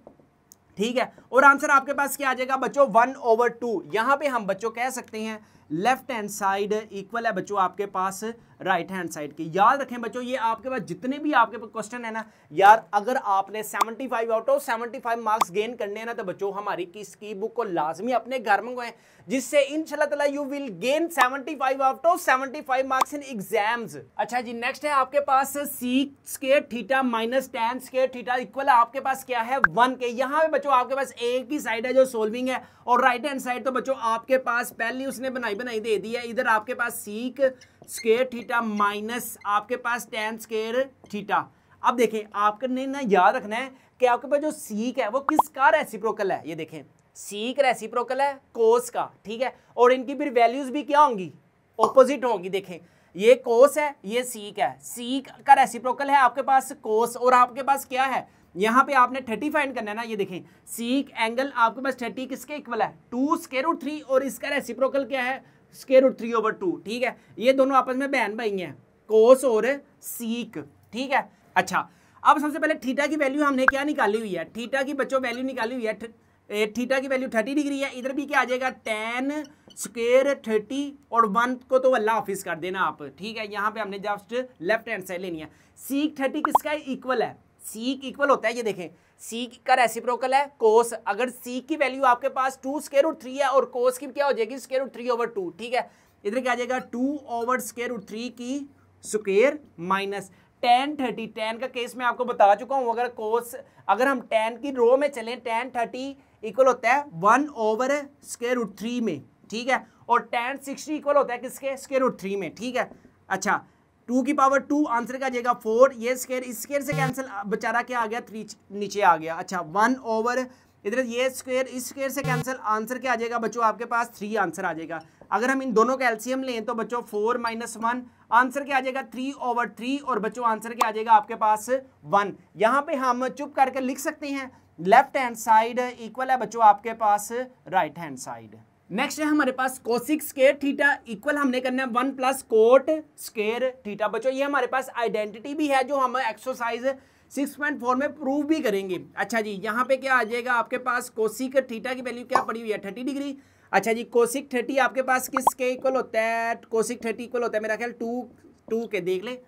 ठीक है। और आंसर आपके पास क्या आ जाएगा बच्चों 1 ओवर 2। यहां पे हम बच्चों कह सकते हैं लेफ्ट हैंड साइड इक्वल है बच्चों आपके पास राइट हैंड साइड की। याद रखें बच्चों ये आपके पास जितने भी आपके पास क्वेश्चन है ना यार, अगर आपने 75 आउट ऑफ 75 मार्क्स गेन करने हैं ना तो बच्चों हमारी किसकी बुक को लाजमी अपने घर मंगवाएं, जिससे इंशाल्लाह ताला you will gain 75 out of 75 marks in exams. अच्छा जी, नेक्स्ट है आपके पास sec square theta minus tan square theta equal आपके पास क्या है 1 के। यहाँ पे बच्चों आपके पास एक ही साइड है जो सोल्विंग है, और राइट हैंड साइड तो बच्चों आपके पास पहले उसने बनाई दे दी है। इधर आपके पास सीक स्क्वायर थीटा माइनस आपके पास tan स्क्वायर थीटा। अब देखें आपने ना याद रखना है कि आपके पास जो सीक है वो किसका रेसिप्रोकल है। ये देखें सीक रेसिप्रोकल है कोस का, ठीक है, और इनकी फिर वैल्यूज भी क्या होंगी ऑपोजिट होंगी। देखें ये कोस है ये सीक है, सीक का रेसिप्रोकल है आपके पास कोस, और आपके पास क्या है यहाँ पे आपने 30 फाइंड करना है ना। ये देखें सीक एंगल आपके पास 30 किसके इक्वल है 2 स्क्वायर रूट 3, और इसका रेसिप्रोकल क्या है स्क्वायर रूट 3 ओवर 2, ठीक है। ये दोनों आपस में बहन भाई हैं कोस और सीक, ठीक है। अच्छा अब सबसे पहले थीटा की वैल्यू हमने क्या निकाली हुई है, थीटा की बच्चों वैल्यू निकाली हुई है, थीटा की वैल्यू 30 डिग्री है। इधर भी क्या आ जाएगा tan स्क्वायर 30 और 1 को तो अल्लाह हाफिज कर देना आप, ठीक है। यहाँ पे हमने जस्ट लेफ्ट हैंड साइड लेनी है। सीक 30 किसका इक्वल है, सीक इक्वल होता है ये देखें सीक का रेसिप्रोकल है कोस। अगर सीक की वैल्यू आपके पास 2 स्क्वायर रूट 3 है और कोस की क्या हो जाएगी स्क्वायर रूट 3 ओवर 2, ठीक है। इधर क्या आ जाएगा 2 ओवर स्क्वायर रूट 3 की स्क्वायर माइनस tan 30। tan का केस मैं आपको बता चुका हूं, अगर कोस अगर हम tan की रो में चलें tan 30 इक्वल होता है 1 ओवर स्क्वायर रूट 3 में, ठीक है, और tan 60 इक्वल होता है किसके स्क्वायर रूट 3 में, ठीक है। अच्छा 2 की पावर 2 आंसर क्या आ जाएगा 4, ये स्क्वायर इस स्क्वायर से कैंसिल बेचारा क्या आ गया 3 नीचे आ गया। अच्छा 1 ओवर इधर ये स्क्वायर इस स्क्वायर से कैंसिल, आंसर क्या आ जाएगा बच्चों आपके पास 3 आंसर आ जाएगा। अगर हम इन दोनों का एलसीएम लें तो बच्चों 4 माइनस 1 आंसर क्या आ जाएगा 3 ओवर 3, और बच्चों आंसर क्या आ जाएगा आपके पास 1। यहाँ पे हम चुप करके लिख सकते हैं लेफ्ट हैंड साइड इक्वल है बच्चों आपके पास राइट हैंड साइड। नेक्स्ट है हमारे पास कोसिक स्क्वायर थीटा इक्वल हमने करना है 1 प्लस कोट स्क्वायर थीटा। बच्चों ये हमारे पास आइडेंटिटी भी है जो हम एक्सरसाइज 6.4 में प्रूव भी करेंगे। अच्छा जी यहाँ पे क्या आ जाएगा आपके पास कोसिक थीटा की वैल्यू क्या पड़ी हुई है 30 डिग्री। अच्छा जी कोसिक 30 आपके पास किसके इक्वल होता है, कोसिक 30 इक्वल होता है मेरा ख्याल 2 के, देख ले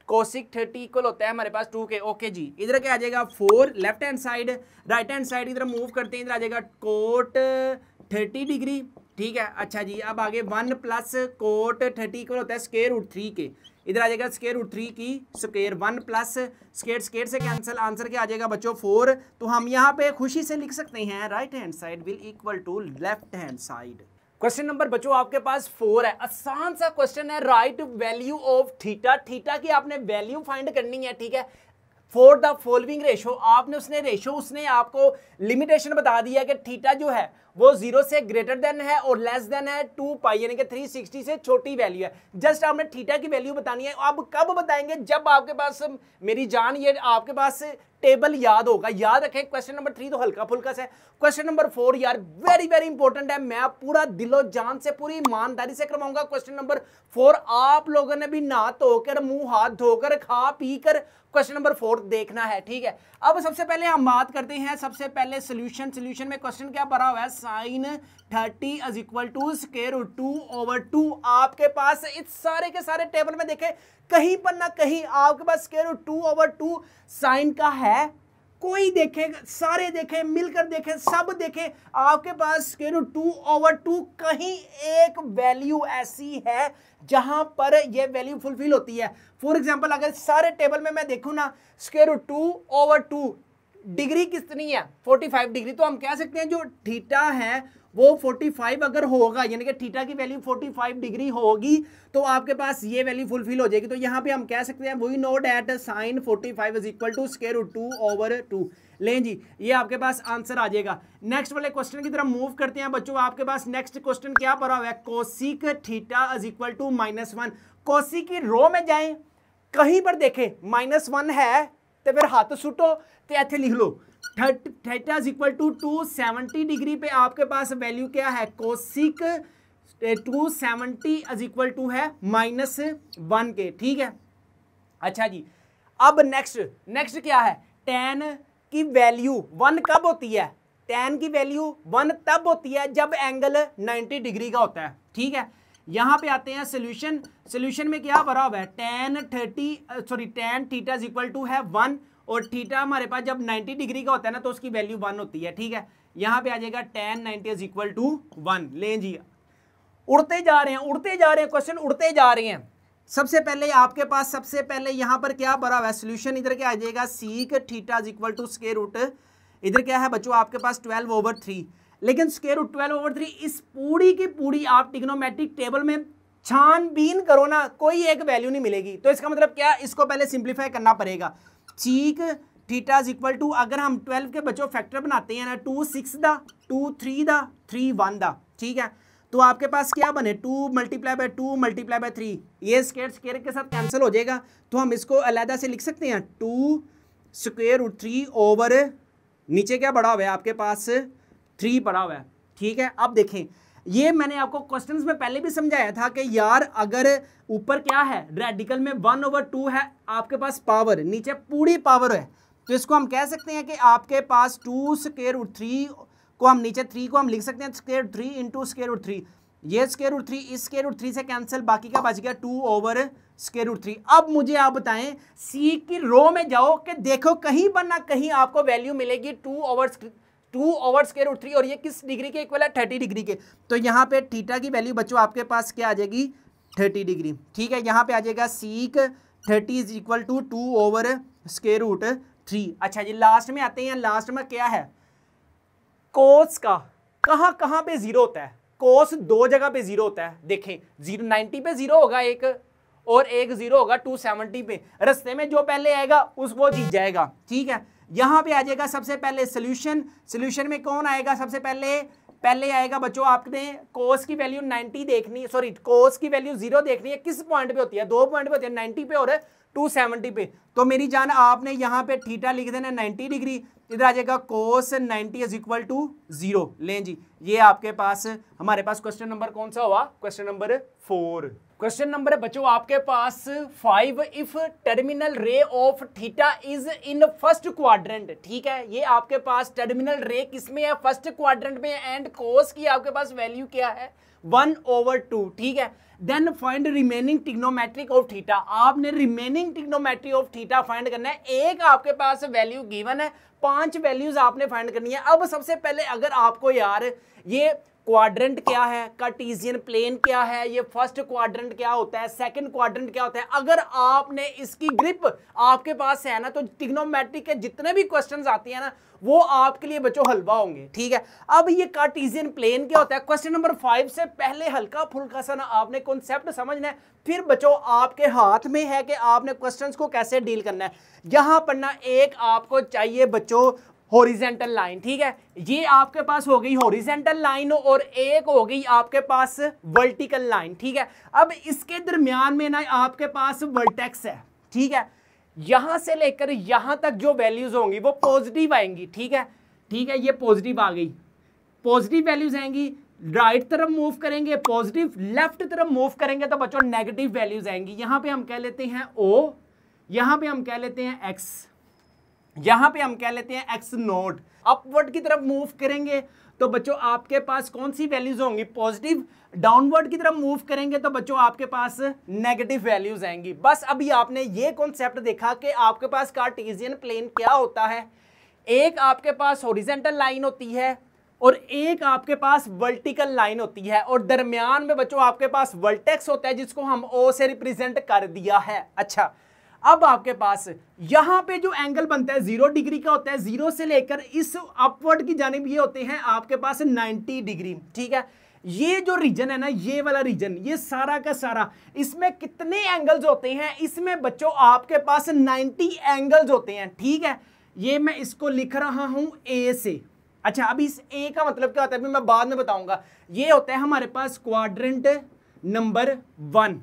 कोसिक 30 इक्वल होता है हमारे पास 2 के। ओके जी इधर क्या आ जाएगा 4 left hand side, right hand side इधर मूव करते हैं, इधर आ जाएगा कोट 30 डिग्री, ठीक है। अच्छा जी अब आगे 1 प्लस कोट 30 इक्वल होता है स्क्वायर रूट 3 के, इधर आ जाएगा स्क्वायर रूट 3 की स्क्वायर, 1 प्लस स्क्वायर से कैंसिल, आंसर क्या आ जाएगा बच्चों 4। तो हम यहाँ पे खुशी से लिख सकते हैं right hand side will equal to left hand side. Question number बच्चों आपके पास 4 है, आसान सा क्वेश्चन है, right value of theta. Theta की आपने वैल्यू फाइंड करनी है, ठीक है, फॉर द फॉलोइंग रेशो। आपने उसने आपको लिमिटेशन बता दिया कि थीटा जो है वो 0 से ग्रेटर देन है और लेस देन है 2 पाई यानी कि 360 से छोटी वैल्यू है। जस्ट आपने थीटा की वैल्यू बतानी है। अब कब बताएंगे, जब आपके पास मेरी जान ये आपके पास टेबल याद होगा। याद रखें क्वेश्चन नंबर 3 तो हल्का फुल्का से, क्वेश्चन नंबर 4 यार वेरी वेरी इंपॉर्टेंट है, मैं पूरा दिलो जान से पूरी ईमानदारी से करवाऊंगा। क्वेश्चन नंबर 4 आप लोगों ने भी नहा धोकर मुंह हाथ धोकर खा पी कर क्वेश्चन नंबर 4 देखना है, ठीक है। अब सबसे पहले हम बात करते हैं सबसे पहले सोल्यूशन में क्वेश्चन क्या भरा हुआ है sine 30 is equal to square root 2 over 2। आपके पास इस सारे के सारे टेबल में देखें कहीं पर ना कहीं आपके पास स्क्वायर रूट 2 ओवर 2 साइन का है, कोई देखे सारे देखे मिलकर देखे सब देखे आपके पास स्क्वायर रूट 2 ओवर 2 कहीं एक वैल्यू ऐसी है जहां पर ये वैल्यू फुलफिल होती है। फॉर एग्जांपल अगर सारे टेबल में मैं देखूं ना स्क्वायर रूट 2 ओवर 2 डिग्री कितनी है 45 डिग्री, तो हम कह सकते हैं जो थीटा है वो 45 अगर होगा यानी कि थीटा की वैल्यू 45 डिग्री होगी तो आपके पास ये वैल्यू फुलफिल हो जाएगी। तो यहाँ पे हम कह सकते हैं we know that sine 45 is equal to square root 2 over 2। लें जी ये आपके पास आंसर आ जाएगा। नेक्स्ट वाले क्वेश्चन की तरफ मूव करते हैं बच्चों। आपके पास नेक्स्ट क्वेश्चन क्या पड़ा हुआ है, cosec theta is equal to -1। Cosec की रो में जाएं कहीं पर देखें -1 है तो फिर हाथ सुटो तो ऐसे लिख लो theta is equal to 270 degree पे आपके पास वैल्यू क्या है, कोसिक 270 इज इक्वल टू है -1 के, ठीक है। अच्छा जी, अब नेक्स्ट क्या है, tan की वैल्यू 1 कब होती है, tan की वैल्यू 1 तब होती है जब एंगल 90 डिग्री का होता है, ठीक है। यहां पे आते हैं सोल्यूशन में क्या भरा हुआ है, tan theta is equal to है 1 और थीटा हमारे पास जब 90 डिग्री का होता है ना तो उसकी वैल्यू 1 होती है, ठीक है। यहां पे आ जाएगा tan 90 इज इक्वल टू 1। लें जी, उड़ते जा रहे हैं क्वेश्चन, उड़ते जा रहे हैं। सबसे पहले आपके पास यहां पर क्या भरा हुआ है, सोल्यूशन इधर क्या आ जाएगा, sec theta is equal to square root, इधर क्या है बच्चों आपके पास 12/3, लेकिन स्क्वायर रूट 12/3 इस पूरी की पूरी आप ट्रिग्नोमेट्रिक टेबल में छानबीन करो ना, कोई एक वैल्यू नहीं मिलेगी। तो इसका मतलब क्या, इसको पहले सिंप्लीफाई करना पड़ेगा। Sec theta is equal to, अगर हम 12 के बच्चों फैक्टर बनाते हैं ना, 2 6 दा, 2 3 दा, 3 1 दा, ठीक है। तो आपके पास क्या बने, 2 × 2 × 3, ये स्क्वायर के साथ कैंसिल हो जाएगा, तो हम इसको अलग से लिख सकते हैं 2 स्क्वायर रूट 3 ओवर नीचे क्या पड़ा हुआ है आपके पास 3 पड़ा हुआ है, ठीक है। अब देखें, ये मैंने आपको क्वेश्चंस में पहले भी समझाया था कि यार अगर ऊपर क्या है, रेडिकल में 1/2 है आपके पास पावर, नीचे पूरी पावर है, तो इसको हम कह सकते हैं कि आपके पास 2 स्क्वायर रूट 3 को हम नीचे 3 को हम लिख सकते हैं square root 3 into square root 3, ये स्क्वायर रूट 3 इस स्क्वायर रूट 3 से कैंसिल, बाकी का बच गया 2 ओवर स्क्वायर रूट 3। अब मुझे आप बताएं, सी की रो में जाओ कि देखो कहीं पर ना कहीं आपको वैल्यू मिलेगी 2 ओवर स्क्वायर रूट 3, और ये किस डिग्री के इक्वल है, 30 डिग्री के। तो यहाँ पे थीटा की वैल्यू बच्चों आपके पास क्या आ जाएगी, 30 डिग्री, ठीक है। यहाँ पे आ जाएगा sec 30 is equal to 2 over square root 3। अच्छा जी, लास्ट में आते हैं, लास्ट में क्या है, कोस का कहां पे जीरो होता है, कोस 2 जगह पे जीरो होता है। देखें 90 पे जीरो होगा एक, और एक जीरो होगा 270 पे, रास्ते में जो पहले आएगा वो जीत जाएगा, ठीक है। यहां पे आ जाएगा सबसे पहले सोल्यूशन में कौन आएगा, सबसे पहले आएगा बच्चों आपने कोस की वैल्यू 90 देखनी, सॉरी कोस की वैल्यू 0 देखनी है, किस पॉइंट पे होती है, 2 पॉइंट पे होती है, 90 पे और 270 पे। तो मेरी जान आपने यहाँ पे थीटा लिख देना 90 डिग्री, इधर आ जाएगा कोस 90 इज इक्वल टू 0। लें जी, ये आपके पास हमारे पास क्वेश्चन नंबर कौन सा हुआ, क्वेश्चन नंबर 4। क्वेश्चन नंबर है बच्चों आपके पास 5, if terminal ray of theta is in first quadrant, ठीक है। ये आपके पास टर्मिनल रे किसमें है, फर्स्ट क्वाड्रेंट में, एंड कोस की आपके पास वैल्यू क्या है 1/2, ठीक है। Then find remaining trigonometric of theta, आपने remaining trigonometry of theta find करना है। एक आपके पास वैल्यू गिवन है, 5 वैल्यूज आपने फाइंड करनी है। अब सबसे पहले अगर आपको यार ये क्वाड्रेंट क्या है, कार्टेशियन प्लेन क्या है, ये फर्स्ट क्वाड्रेंट क्या होता है, सेकंड क्वाड्रेंट क्या होता है, अगर आपने इसकी ग्रिप आपके पास है ना, तो ट्रिग्नोमेट्री के जितने भी क्वेश्चंस आते हैं ना वो आपके लिए बच्चों हलवा होंगे, ठीक है। अब ये कार्टेशियन प्लेन क्या होता है, क्वेश्चन नंबर 5 से पहले हल्का फुल्का सा ना आपने कॉन्सेप्ट समझना है, फिर बच्चों आपके हाथ में है कि आपने क्वेश्चंस को कैसे डील करना है। यहां पर ना एक आपको चाहिए बच्चों हॉरिजेंटल लाइन, ठीक है। ये आपके पास हो गई हॉरिजेंटल लाइन और एक हो गई आपके पास वर्टिकल लाइन, ठीक है। अब इसके दरमियान में ना आपके पास वर्टेक्स है, ठीक है। यहां से लेकर यहां तक जो वैल्यूज होंगी वो पॉजिटिव आएंगी, ठीक है, ठीक है। ये पॉजिटिव आ गई, पॉजिटिव वैल्यूज आएंगी, राइट तरफ मूव करेंगे पॉजिटिव, लेफ्ट तरफ मूव करेंगे तो बच्चों नेगेटिव वैल्यूज आएंगी। यहां पे हम कह लेते हैं O, यहां पे हम कह लेते हैं X, यहां पे हम कह लेते हैं X0। अपवर्ड की तरफ मूव करेंगे तो बच्चों आपके पास कौन सी वैल्यूज होंगी, पॉजिटिव। डाउनवर्ड की तरफ मूव करेंगे तो बच्चों आपके पास नेगेटिव वैल्यूज आएंगी। बस अभी आपने ये कॉन्सेप्ट देखा कि आपके पास कार्टेशियन प्लेन क्या होता है, एक आपके पास हॉरिजॉन्टल लाइन होती है और एक आपके पास वर्टिकल लाइन होती है, और दरमियान में बच्चों आपके पास वर्टेक्स होता है जिसको हम O से रिप्रेजेंट कर दिया है। अच्छा, अब आपके पास यहां पे जो एंगल बनता है 0 डिग्री का होता है, 0 से लेकर इस अपवर्ड की जानिब ये होते हैं आपके पास 90 डिग्री, ठीक है। ये जो रीजन है ना, ये वाला रीजन, ये सारा का सारा, इसमें कितने एंगल्स होते हैं, इसमें बच्चों आपके पास 90 एंगल्स होते हैं, ठीक है। ये मैं इसको लिख रहा हूं A से। अच्छा, अब इस A का मतलब क्या होता है मैं बाद में बताऊंगा। ये होता है हमारे पास क्वाड्रेंट नंबर 1,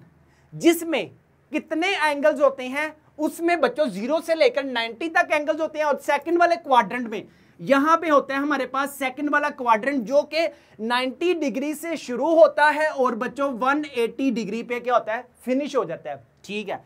जिसमें कितने एंगल्स होते हैं, उसमें बच्चों 0 से लेकर 90 तक एंगल्स होते हैं। और सेकंड वाले क्वाड्रेंट में यहां पे होता है हमारे पास सेकंड वाला क्वाड्रेंट जो कि 90 डिग्री से शुरू होता है और बच्चों 180 डिग्री पे क्या होता है, फिनिश हो जाता है। ठीक है,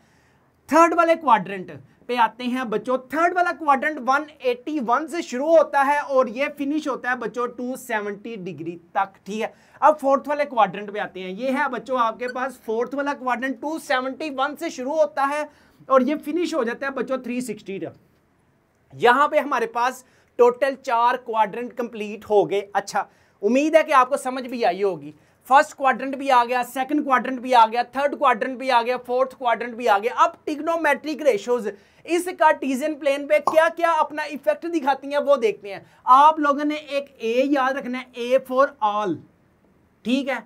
थर्ड वाले क्वाड्रेंट पे आते हैं बच्चों। थर्ड वाला क्वाड्रेंट 181 से शुरू होता है और ये फिनिश होता है बच्चों 270 डिग्री तक। ठीक है, अब फोर्थ वाले क्वाड्रेंट पे आते हैं। ये है बच्चों आपके पास फोर्थ वाला क्वाड्रेंट, 271 से शुरू होता है और ये फिनिश हो जाता है बच्चों 360। यहां पे हमारे पास टोटल 4 क्वाड्रेंट कंप्लीट हो गए। अच्छा, उम्मीद है कि आपको समझ भी आई होगी। फर्स्ट क्वाड्रेंट भी आ गया, सेकंड क्वाड्रेंट भी आ गया, थर्ड क्वाड्रेंट भी आ गया, फोर्थ क्वाड्रेंट भी आ गया। अब ट्रिग्नोमेट्रिक रेशोज इस कार्टेशियन प्लेन पे क्या क्या अपना इफेक्ट दिखाती हैं वो देखते हैं। आप लोगों ने एक ए याद रखना है, ए फॉर ऑल। ठीक है,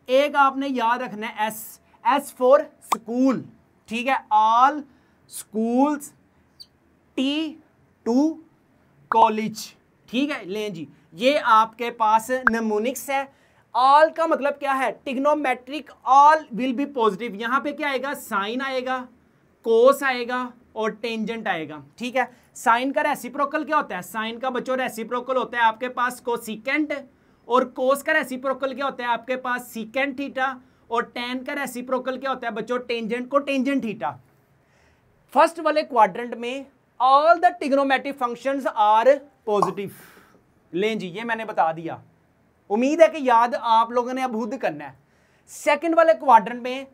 एक आपने याद रखना है एस, एस फॉर स्कूल। ठीक है, ऑल स्कूल्स, टी टू कॉलेज। ठीक है, लें जी, ये आपके पास नेमोनिक्स है। ऑल का मतलब क्या है, trigonometric, all will be positive. यहां पे क्या आएगा, साइन आएगा, कोस आएगा और टेंजेंट आएगा। ठीक है, साइन का रेसिप्रोकल क्या होता है, साइन का बच्चों रेसिप्रोकल होता है आपके पास कोसिकेंट, और कोस का रेसिप्रोकल क्या होता है आपके पास सीकेंट थीटा, और टेन का रेसिप्रोकल क्या होता है बच्चों टेंजेंट को टेंजेंट थीटा। फर्स्ट वाले क्वाड्रेंट में all the trigonometric functions are positive. लें जी, ये मैंने बता दिया, उम्मीद है कि याद आप लोगों ने अब करना है। सेकंड वाले क्वाड्रेंट में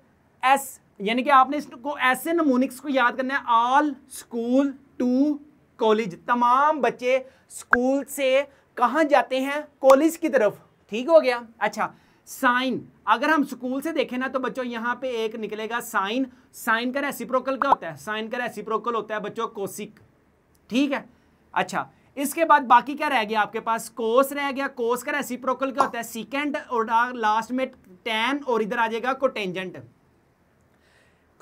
एस, यानी कि आपने इसको ऐसे नमूनिक्स को याद करना है, ऑल स्कूल टू कॉलेज। तमाम बच्चे स्कूल से कहां जाते हैं, कॉलेज की तरफ। ठीक हो गया। अच्छा, साइन, अगर हम स्कूल से देखें ना तो बच्चों यहां पे एक निकलेगा साइन। साइन का रेसिप्रोकल क्या होता है, साइन का रेसिप्रोकल होता है बच्चों कोसिक। ठीक है, अच्छा, इसके बाद बाकी क्या रह गया आपके पास, कोस रह गया। कोस का रेसिप्रोकल क्या होता है सीकेंट, और लास्ट में टेन, और इधर आ जाएगा कोटेंजेंट।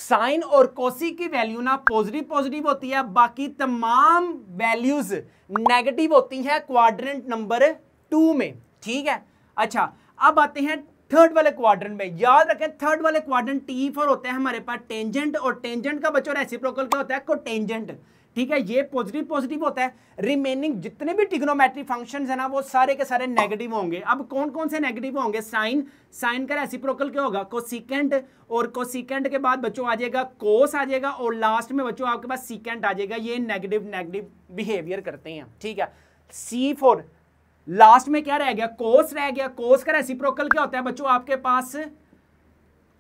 साइन और कोसिक की वैल्यू ना पॉजिटिव पॉजिटिव होती है, बाकी तमाम वैल्यूज नेगेटिव होती हैं क्वाड्रेंट नंबर 2 में। ठीक है, अच्छा, अब आते हैं थर्ड वाले क्वाड्रेंट में। याद रखें, थर्ड वाले क्वाड्रेंट टी फॉर होता है हमारे पास टेंजेंट, और टेंजेंट का बच्चों रेसिप्रोकल क्या होता है कोटेंजेंट। ठीक है, ये पॉजिटिव पॉजिटिव होता है। रिमेनिंग जितने भी ट्रिग्नोमेट्रिक फंक्शंस है ना वो सारे के सारे नेगेटिव होंगे। अब कौन कौन से नेगेटिव होंगे, साइन, साइन का रेसिप्रोकल क्या होगा कोसिकेंट, और कोसिकेंट के बाद बच्चों आ जाएगा कोस आ जाएगा, और लास्ट में बच्चों आपके पास सीकेंट आ जाएगा। ये नेगेटिव नेगेटिव बिहेवियर करते हैं। ठीक है, सी फॉर लास्ट में क्या रह गया, कोस रह गया। कोस का रेसिप्रोकल क्या होता है बच्चों आपके पास,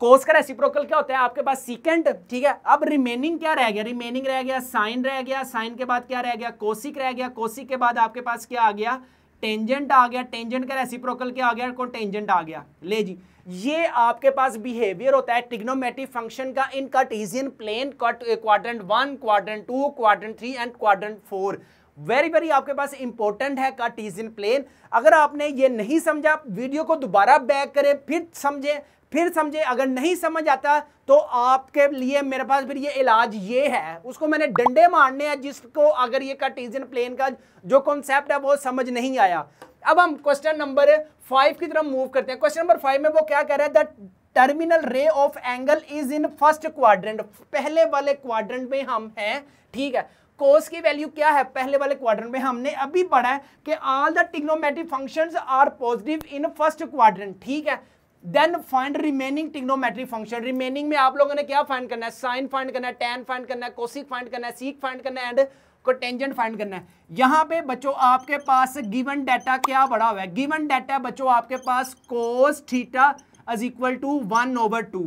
कोस का रेसिप्रोकल क्या होता है आपके पास सीकेंट। ठीक है, अब रिमेनिंग क्या रह गया, रिमेनिंग रह गया साइन रह गया, साइन के बाद क्या रह गया कोसिक रह गया, कोसिक के बाद आपके पास क्या आ गया टेंजेंट आ गया, टेंजेंट का रेसिप्रोकल क्या आ गया को टेंजेंट आ गया। ले जी, ये आपके पास बिहेवियर होता है ट्रिग्नोमेट्रिक फंक्शन का in Cartesian plane, quadrant 1, quadrant 2, quadrant 3 and quadrant 4। Very very आपके पास इंपॉर्टेंट है कार्टेशियन प्लेन। अगर आपने ये नहीं समझा, वीडियो को दोबारा बैक करें, फिर समझे। अगर नहीं समझ आता तो आपके लिए मेरे पास फिर ये इलाज ये है, उसको मैंने डंडे मारने हैं जिसको अगर ये कार्टेशियन प्लेन का जो कॉन्सेप्ट है वो समझ नहीं आया। अब हम क्वेश्चन नंबर 5 की तरफ मूव करते हैं। क्वेश्चन नंबर 5 में वो क्या कह रहा है, the terminal ray of angle is in first quadrant. पहले वाले क्वाड्रेंट में हम हैं। ठीक है, कोस की वैल्यू क्या है, पहले वाले क्वाड्रेंट में हमने अभी पढ़ा है कि all the trigonometric functions are positive in first quadrant. ठीक है, then find remaining trigonometric function. Remaining में आप लोगों ने क्या फाइंड करना है, साइन फाइंड करना है, टेन फाइंड करना है, कोसिक फाइंड करना है, सीक फाइंड करना है, एंड कोटेंजेंट फाइंड करना है। यहां पे बच्चों आपके पास गिवन डाटा क्या बड़ा हुआ है, गिवन डाटा बच्चों आपके पास cos theta is equal to 1/2।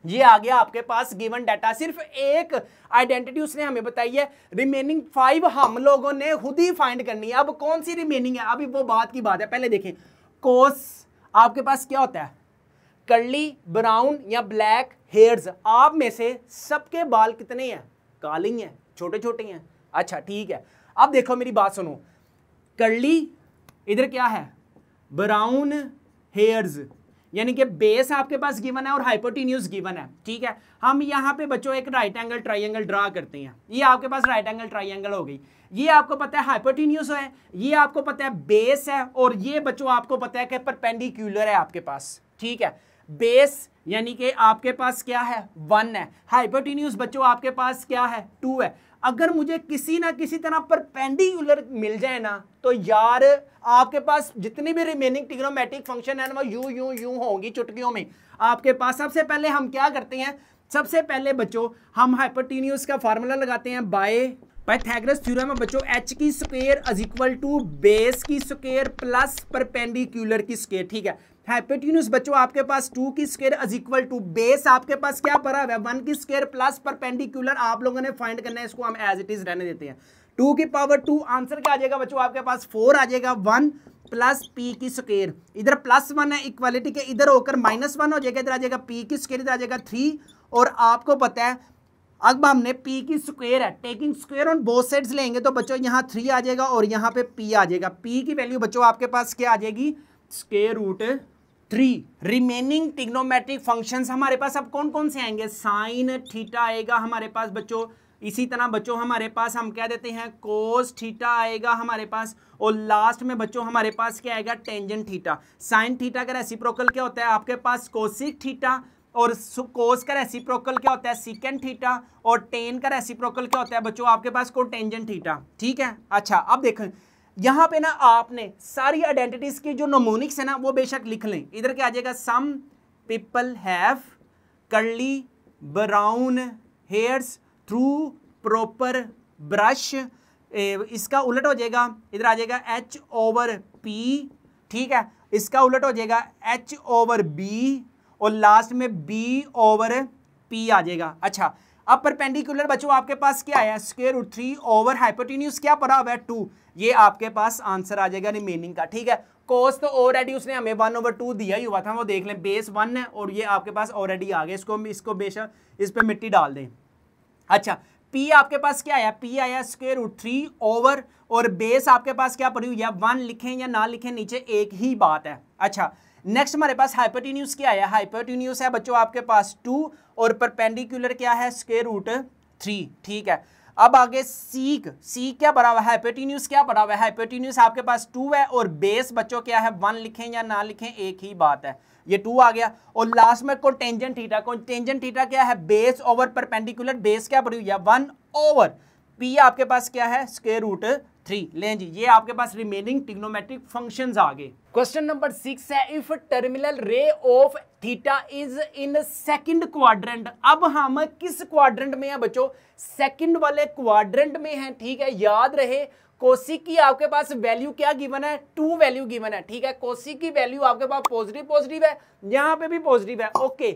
ये आ गया आपके पास गिवन डाटा। सिर्फ एक आइडेंटिटी उसने हमें बताई है, रिमेनिंग 5 हम लोगों ने खुद ही फाइंड करनी है। अब कौन सी रिमेनिंग है, अभी वो बात की बात है। पहले देखें, कोस आपके पास क्या होता है, कर्ली, ब्राउन या ब्लैक हेयर्स। आप में से सबके बाल कितने हैं, काले हैं, छोटे छोटे हैं। अच्छा ठीक है, अब देखो मेरी बात सुनो, कर्ली इधर क्या है, ब्राउन हेयर्स, यानी कि बेस आपके पास गिवन है और हाइपोटेन्यूज गिवन है। ठीक है, हम यहाँ पे बच्चों एक राइट एंगल ट्राइंगल ड्रा करते हैं। ये आपके पास राइट एंगल ट्राइंगल हो गई। ये आपको पता है हाइपोटेन्यूज है, ये आपको पता है बेस है, और ये बच्चों आपको पता है कि परपेंडिकुलर है आपके पास। ठीक है, बेस यानी कि आपके पास क्या है 1 है। हाइपोटेन्यूज बच्चों आपके पास क्या है 2 है। अगर मुझे किसी ना किसी तरह परपेंडिकुलर मिल जाए ना तो यार आपके पास जितनी भी रिमेनिंग ट्रिग्नोमेट्रिक फंक्शन है ना वो यूं होंगी चुटकियों में आपके पास। सबसे पहले हम क्या करते हैं, सबसे पहले बच्चों हम हाइपोटेन्यूज का फार्मूला लगाते हैं बाय पाइथागोरस थ्योरम में बच्चों h की square is equal to base की स्क्वायर प्लस परपेंडिकुलर की स्क्वायर। ठीक है, हाइपोटेन्यूज बच्चों आपके पास 2 की square is equal to base आपके पास क्या पड़ा हुआ है 1 की स्क्वायर प्लस परपेंडिकुलर आप लोगों ने फाइंड करना है, इसको हम एज इट इज रहने देते हैं। 2 की पावर 2 आंसर क्या आ जाएगा बच्चों आपके पास 4 आ जाएगा। 1 प्लस पी की स्क्वायर, इधर +1 है इक्वालिटी के, इधर होकर -1 हो जाएगा, इधर आ जाएगा पी की स्क्वायर, इधर आ जाएगा 3। और आपको पता है अब हमने p की स्क्वायर है taking square on both sides लेंगे तो बच्चों यहाँ 3 आ जाएगा और यहाँ पे p आ जाएगा। p की वैल्यू बच्चों आपके पास क्या आ जाएगी √3। रिमेनिंग ट्रिग्नोमेट्रिक फंक्शंस हमारे पास अब कौन कौन से आएंगे, साइन थीटा आएगा हमारे पास बच्चों, इसी तरह बच्चों हमारे पास हम क्या देते हैं कोस थीटा आएगा हमारे पास, और लास्ट में बच्चों हमारे पास क्या आएगा टेंजेंट थीटा। साइन थीटा का रेसिप्रोकल क्या होता है आपके पास कोसिक थीटा, और कोस का रेसिप्रोकल क्या होता है सीकेंट थीटा, और टेन का रेसिप्रोकल क्या होता है बच्चों आपके पास कोटेंजेंट थीटा। ठीक है, अच्छा अब देखें यहाँ पे ना आपने सारी आइडेंटिटीज की जो नोमोनिक्स है ना वो बेशक लिख लें। इधर क्या आ जाएगा some people have curly brown hairs through proper brush, इसका उलट हो जाएगा, इधर आ जाएगा H/P। ठीक है, इसका उलट हो जाएगा H/B और लास्ट में B/P आ जाएगा। अच्छा अब परपेंडिकुलर बच्चों आपके पास क्या है √3 ओवर हाइपोटेन्यूज क्या पड़ा हुआ है 2, ये आपके पास आंसर आ जाएगा रिमेनिंग का। ठीक है, कोस तो ऑलरेडी उसने हमें 1/2 दिया ही हुआ था, वो देख लें बेस 1 है और ये आपके पास ऑलरेडी आ गया, इसको बेशक इस पे मिट्टी डाल दें। अच्छा P आपके पास क्या आया, P आया √3 ओवर, और बेस आपके पास क्या पड़ी हुई है 1, लिखें या ना लिखें नीचे एक ही बात है। अच्छा नेक्स्ट हमारे पास हाइपोटेन्यूज क्या आया, हाइपोटेन्यूज है बच्चों आपके पास 2 और परपेंडिकुलर क्या है √3। ठीक है, अब आगे सीक क्या पड़ा हुआ है, हाइपोटेन्यूज क्या पड़ा हुआ है, हाइपोटेन्यूज आपके पास 2 है और बेस बच्चों क्या है 1, लिखें या ना लिखें एक ही बात है, ये 2 आ गया। और लास्ट में कोटेंजेंट थीटा क्या है बेस ओवर परपेंडिकुलर, बेस क्या पड़ी हुई है 1 ओवर P आपके पास क्या है √3। लें जी, ये आपके पास रिमेनिंग ट्रिग्नोमेट्रिक फंक्शंस आ गए। क्वेश्चन नंबर 6 है if terminal ray of theta is in second quadrant. अब हम किस क्वाड्रेंट में है बच्चों, सेकंड वाले क्वाड्रेंट में है। ठीक है, याद रहे कोसिक की आपके पास वैल्यू क्या गिवन है 2 वैल्यू गिवन है। ठीक है, कोसिक की वैल्यू आपके पास पॉजिटिव है, यहां पे भी पॉजिटिव है, ओके।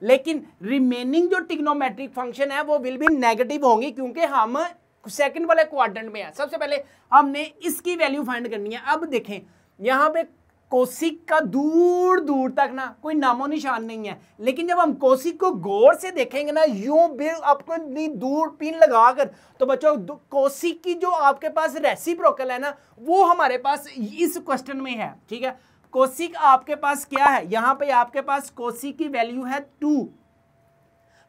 लेकिन रिमेनिंग जो ट्रिग्नोमेट्रिक फंक्शन है वो विल बी नेगेटिव होंगी क्योंकि हम सेकंड वाले क्वाड्रेंट में है। सबसे पहले हमने इसकी वैल्यू फाइंड करनी है। अब देखें यहाँ पे कोसिक का दूर दूर तक ना कोई नामो निशान नहीं है, लेकिन जब हम कोसिक को गौर से देखेंगे ना यूं बिल आपको इतनी दूर पिन लगाकर, तो बच्चों कोसिक की जो आपके पास रेसिप्रोकल है ना वो हमारे पास इस क्वेश्चन में है। ठीक है, कोसिक आपके पास क्या है, यहाँ पे आपके पास कोसिक की वैल्यू है 2।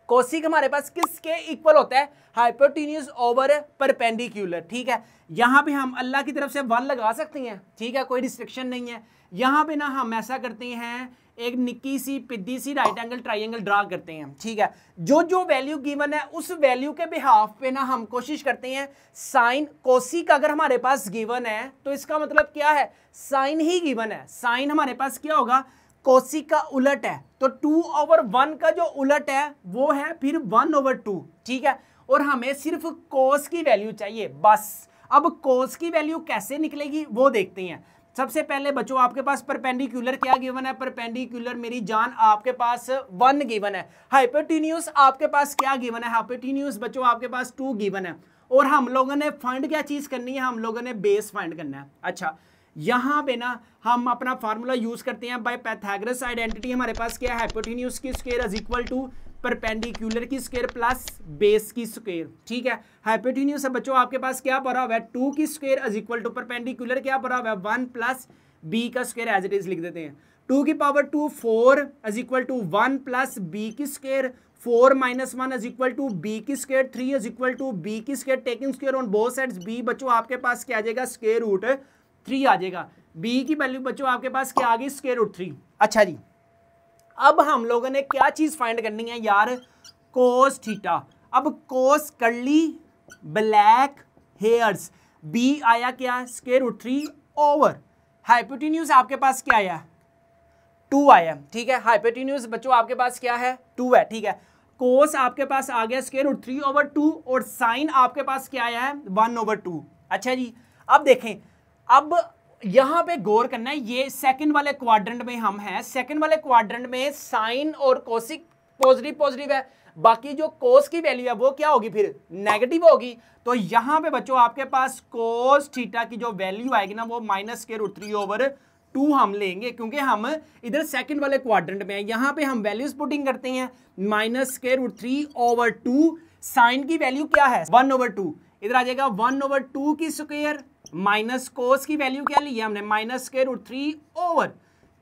कोसिक हमारे पास किसके इक्वल होता है, हाइपोटेन्यूज ओवर परपेंडिकुलर। ठीक है, यहां पे हम अल्लाह की तरफ से 1 लगा सकते हैं। ठीक है, कोई रिस्ट्रिक्शन नहीं है। यहां पे ना हम ऐसा करते हैं एक निक्की सी पिद्दी सी राइट एंगल ट्राइंगल ड्रा करते हैं। ठीक है, जो वैल्यू गिवन है उस वैल्यू के बिहाफ पे ना हम कोशिश करते हैं साइन कोसिक अगर हमारे पास गिवन है तो इसका मतलब क्या है साइन ही गिवन है। साइन हमारे पास क्या होगा कोसिक का उलट है, तो 2/1 का जो उलट है वो है फिर 1/2। ठीक है, और हमें सिर्फ कोस की वैल्यू चाहिए बस। अब कोस की वैल्यू कैसे निकलेगी वो देखते हैं। सबसे पहले बच्चों आपके पास परपेंडिकुलर क्या गिवन है, परपेंडिकुलर मेरी जान आपके पास 1 गिवन है। हाइपोटेन्यूज आपके पास क्या गिवन है, हाइपोटेन्यूज बच्चों आपके पास 2 गिवन है, और हम लोगों ने फाइंड क्या चीज करनी है, हम लोगों ने बेस फाइंड करना है। अच्छा यहाँ पे ना हम अपना फार्मूला यूज करते हैं बाय पाइथागोरस आइडेंटिटी। हमारे पास क्या है हाइपोटेन्यूज की square is equal to perpendicular की स्क्वायर प्लस बेस की स्क्वायर। ठीक है, हाइपोटेन्यूज बच्चों आपके पास क्या पड़ा हुआ है 2 की square is equal to perpendicular क्या पड़ा हुआ है 1 प्लस बी का स्क्वायर एज इट इज लिख देते हैं। 2 की power 2 4 is equal to 1 plus B की square, 4 - 1 is equal to B की square, 3 is equal to B की square taking square on both sides. B बच्चों आपके पास क्या आ जाएगा √3 आ जाएगा। बी की वैल्यू बच्चों आपके पास क्या आ गई √3। अच्छा जी, अब हम लोगों ने क्या चीज फाइंड करनी है यार, कोस थीटा। अब कोस कर्ली ब्लैक हेयर्स, बी आया क्या स्क्वायर रूट 3 ओवर हाइपोटेन्यूज आपके पास क्या आया 2 आया, ठीक है। हाइपोटेन्यूज बच्चों आपके पास क्या है 2 है, ठीक है। कोस आपके पास आ गया स्क्वायर रूट 3 ओवर 2 और साइन आपके पास क्या आया है 1 ओवर 2। अच्छा जी, अब देखें, अब यहां पे गौर करना है, ये सेकंड वाले क्वाड्रेंट में हम हैं, सेकंड वाले क्वाड्रेंट में साइन और कोसिक पॉजिटिव पॉजिटिव है, बाकी जो कोस की वैल्यू है वो क्या होगी फिर नेगेटिव होगी। तो यहां पे बच्चों आपके पास कोस थीटा की जो वैल्यू आएगी ना वो माइनस स्क्वायर रूट 3 ओवर 2 हम लेंगे, क्योंकि हम इधर सेकंड वाले क्वाड्रेंट में है। यहां पे हम वैल्यूज पुटिंग करते हैं, minus square root 3 over 2, sine की वैल्यू क्या है 1 ओवर 2, इधर आ जाएगा 1 ओवर 2 की स्क्वायर, माइनस कोस की वैल्यू क्या ली है हमने माइनस स्क्वायर रूट 3 ओवर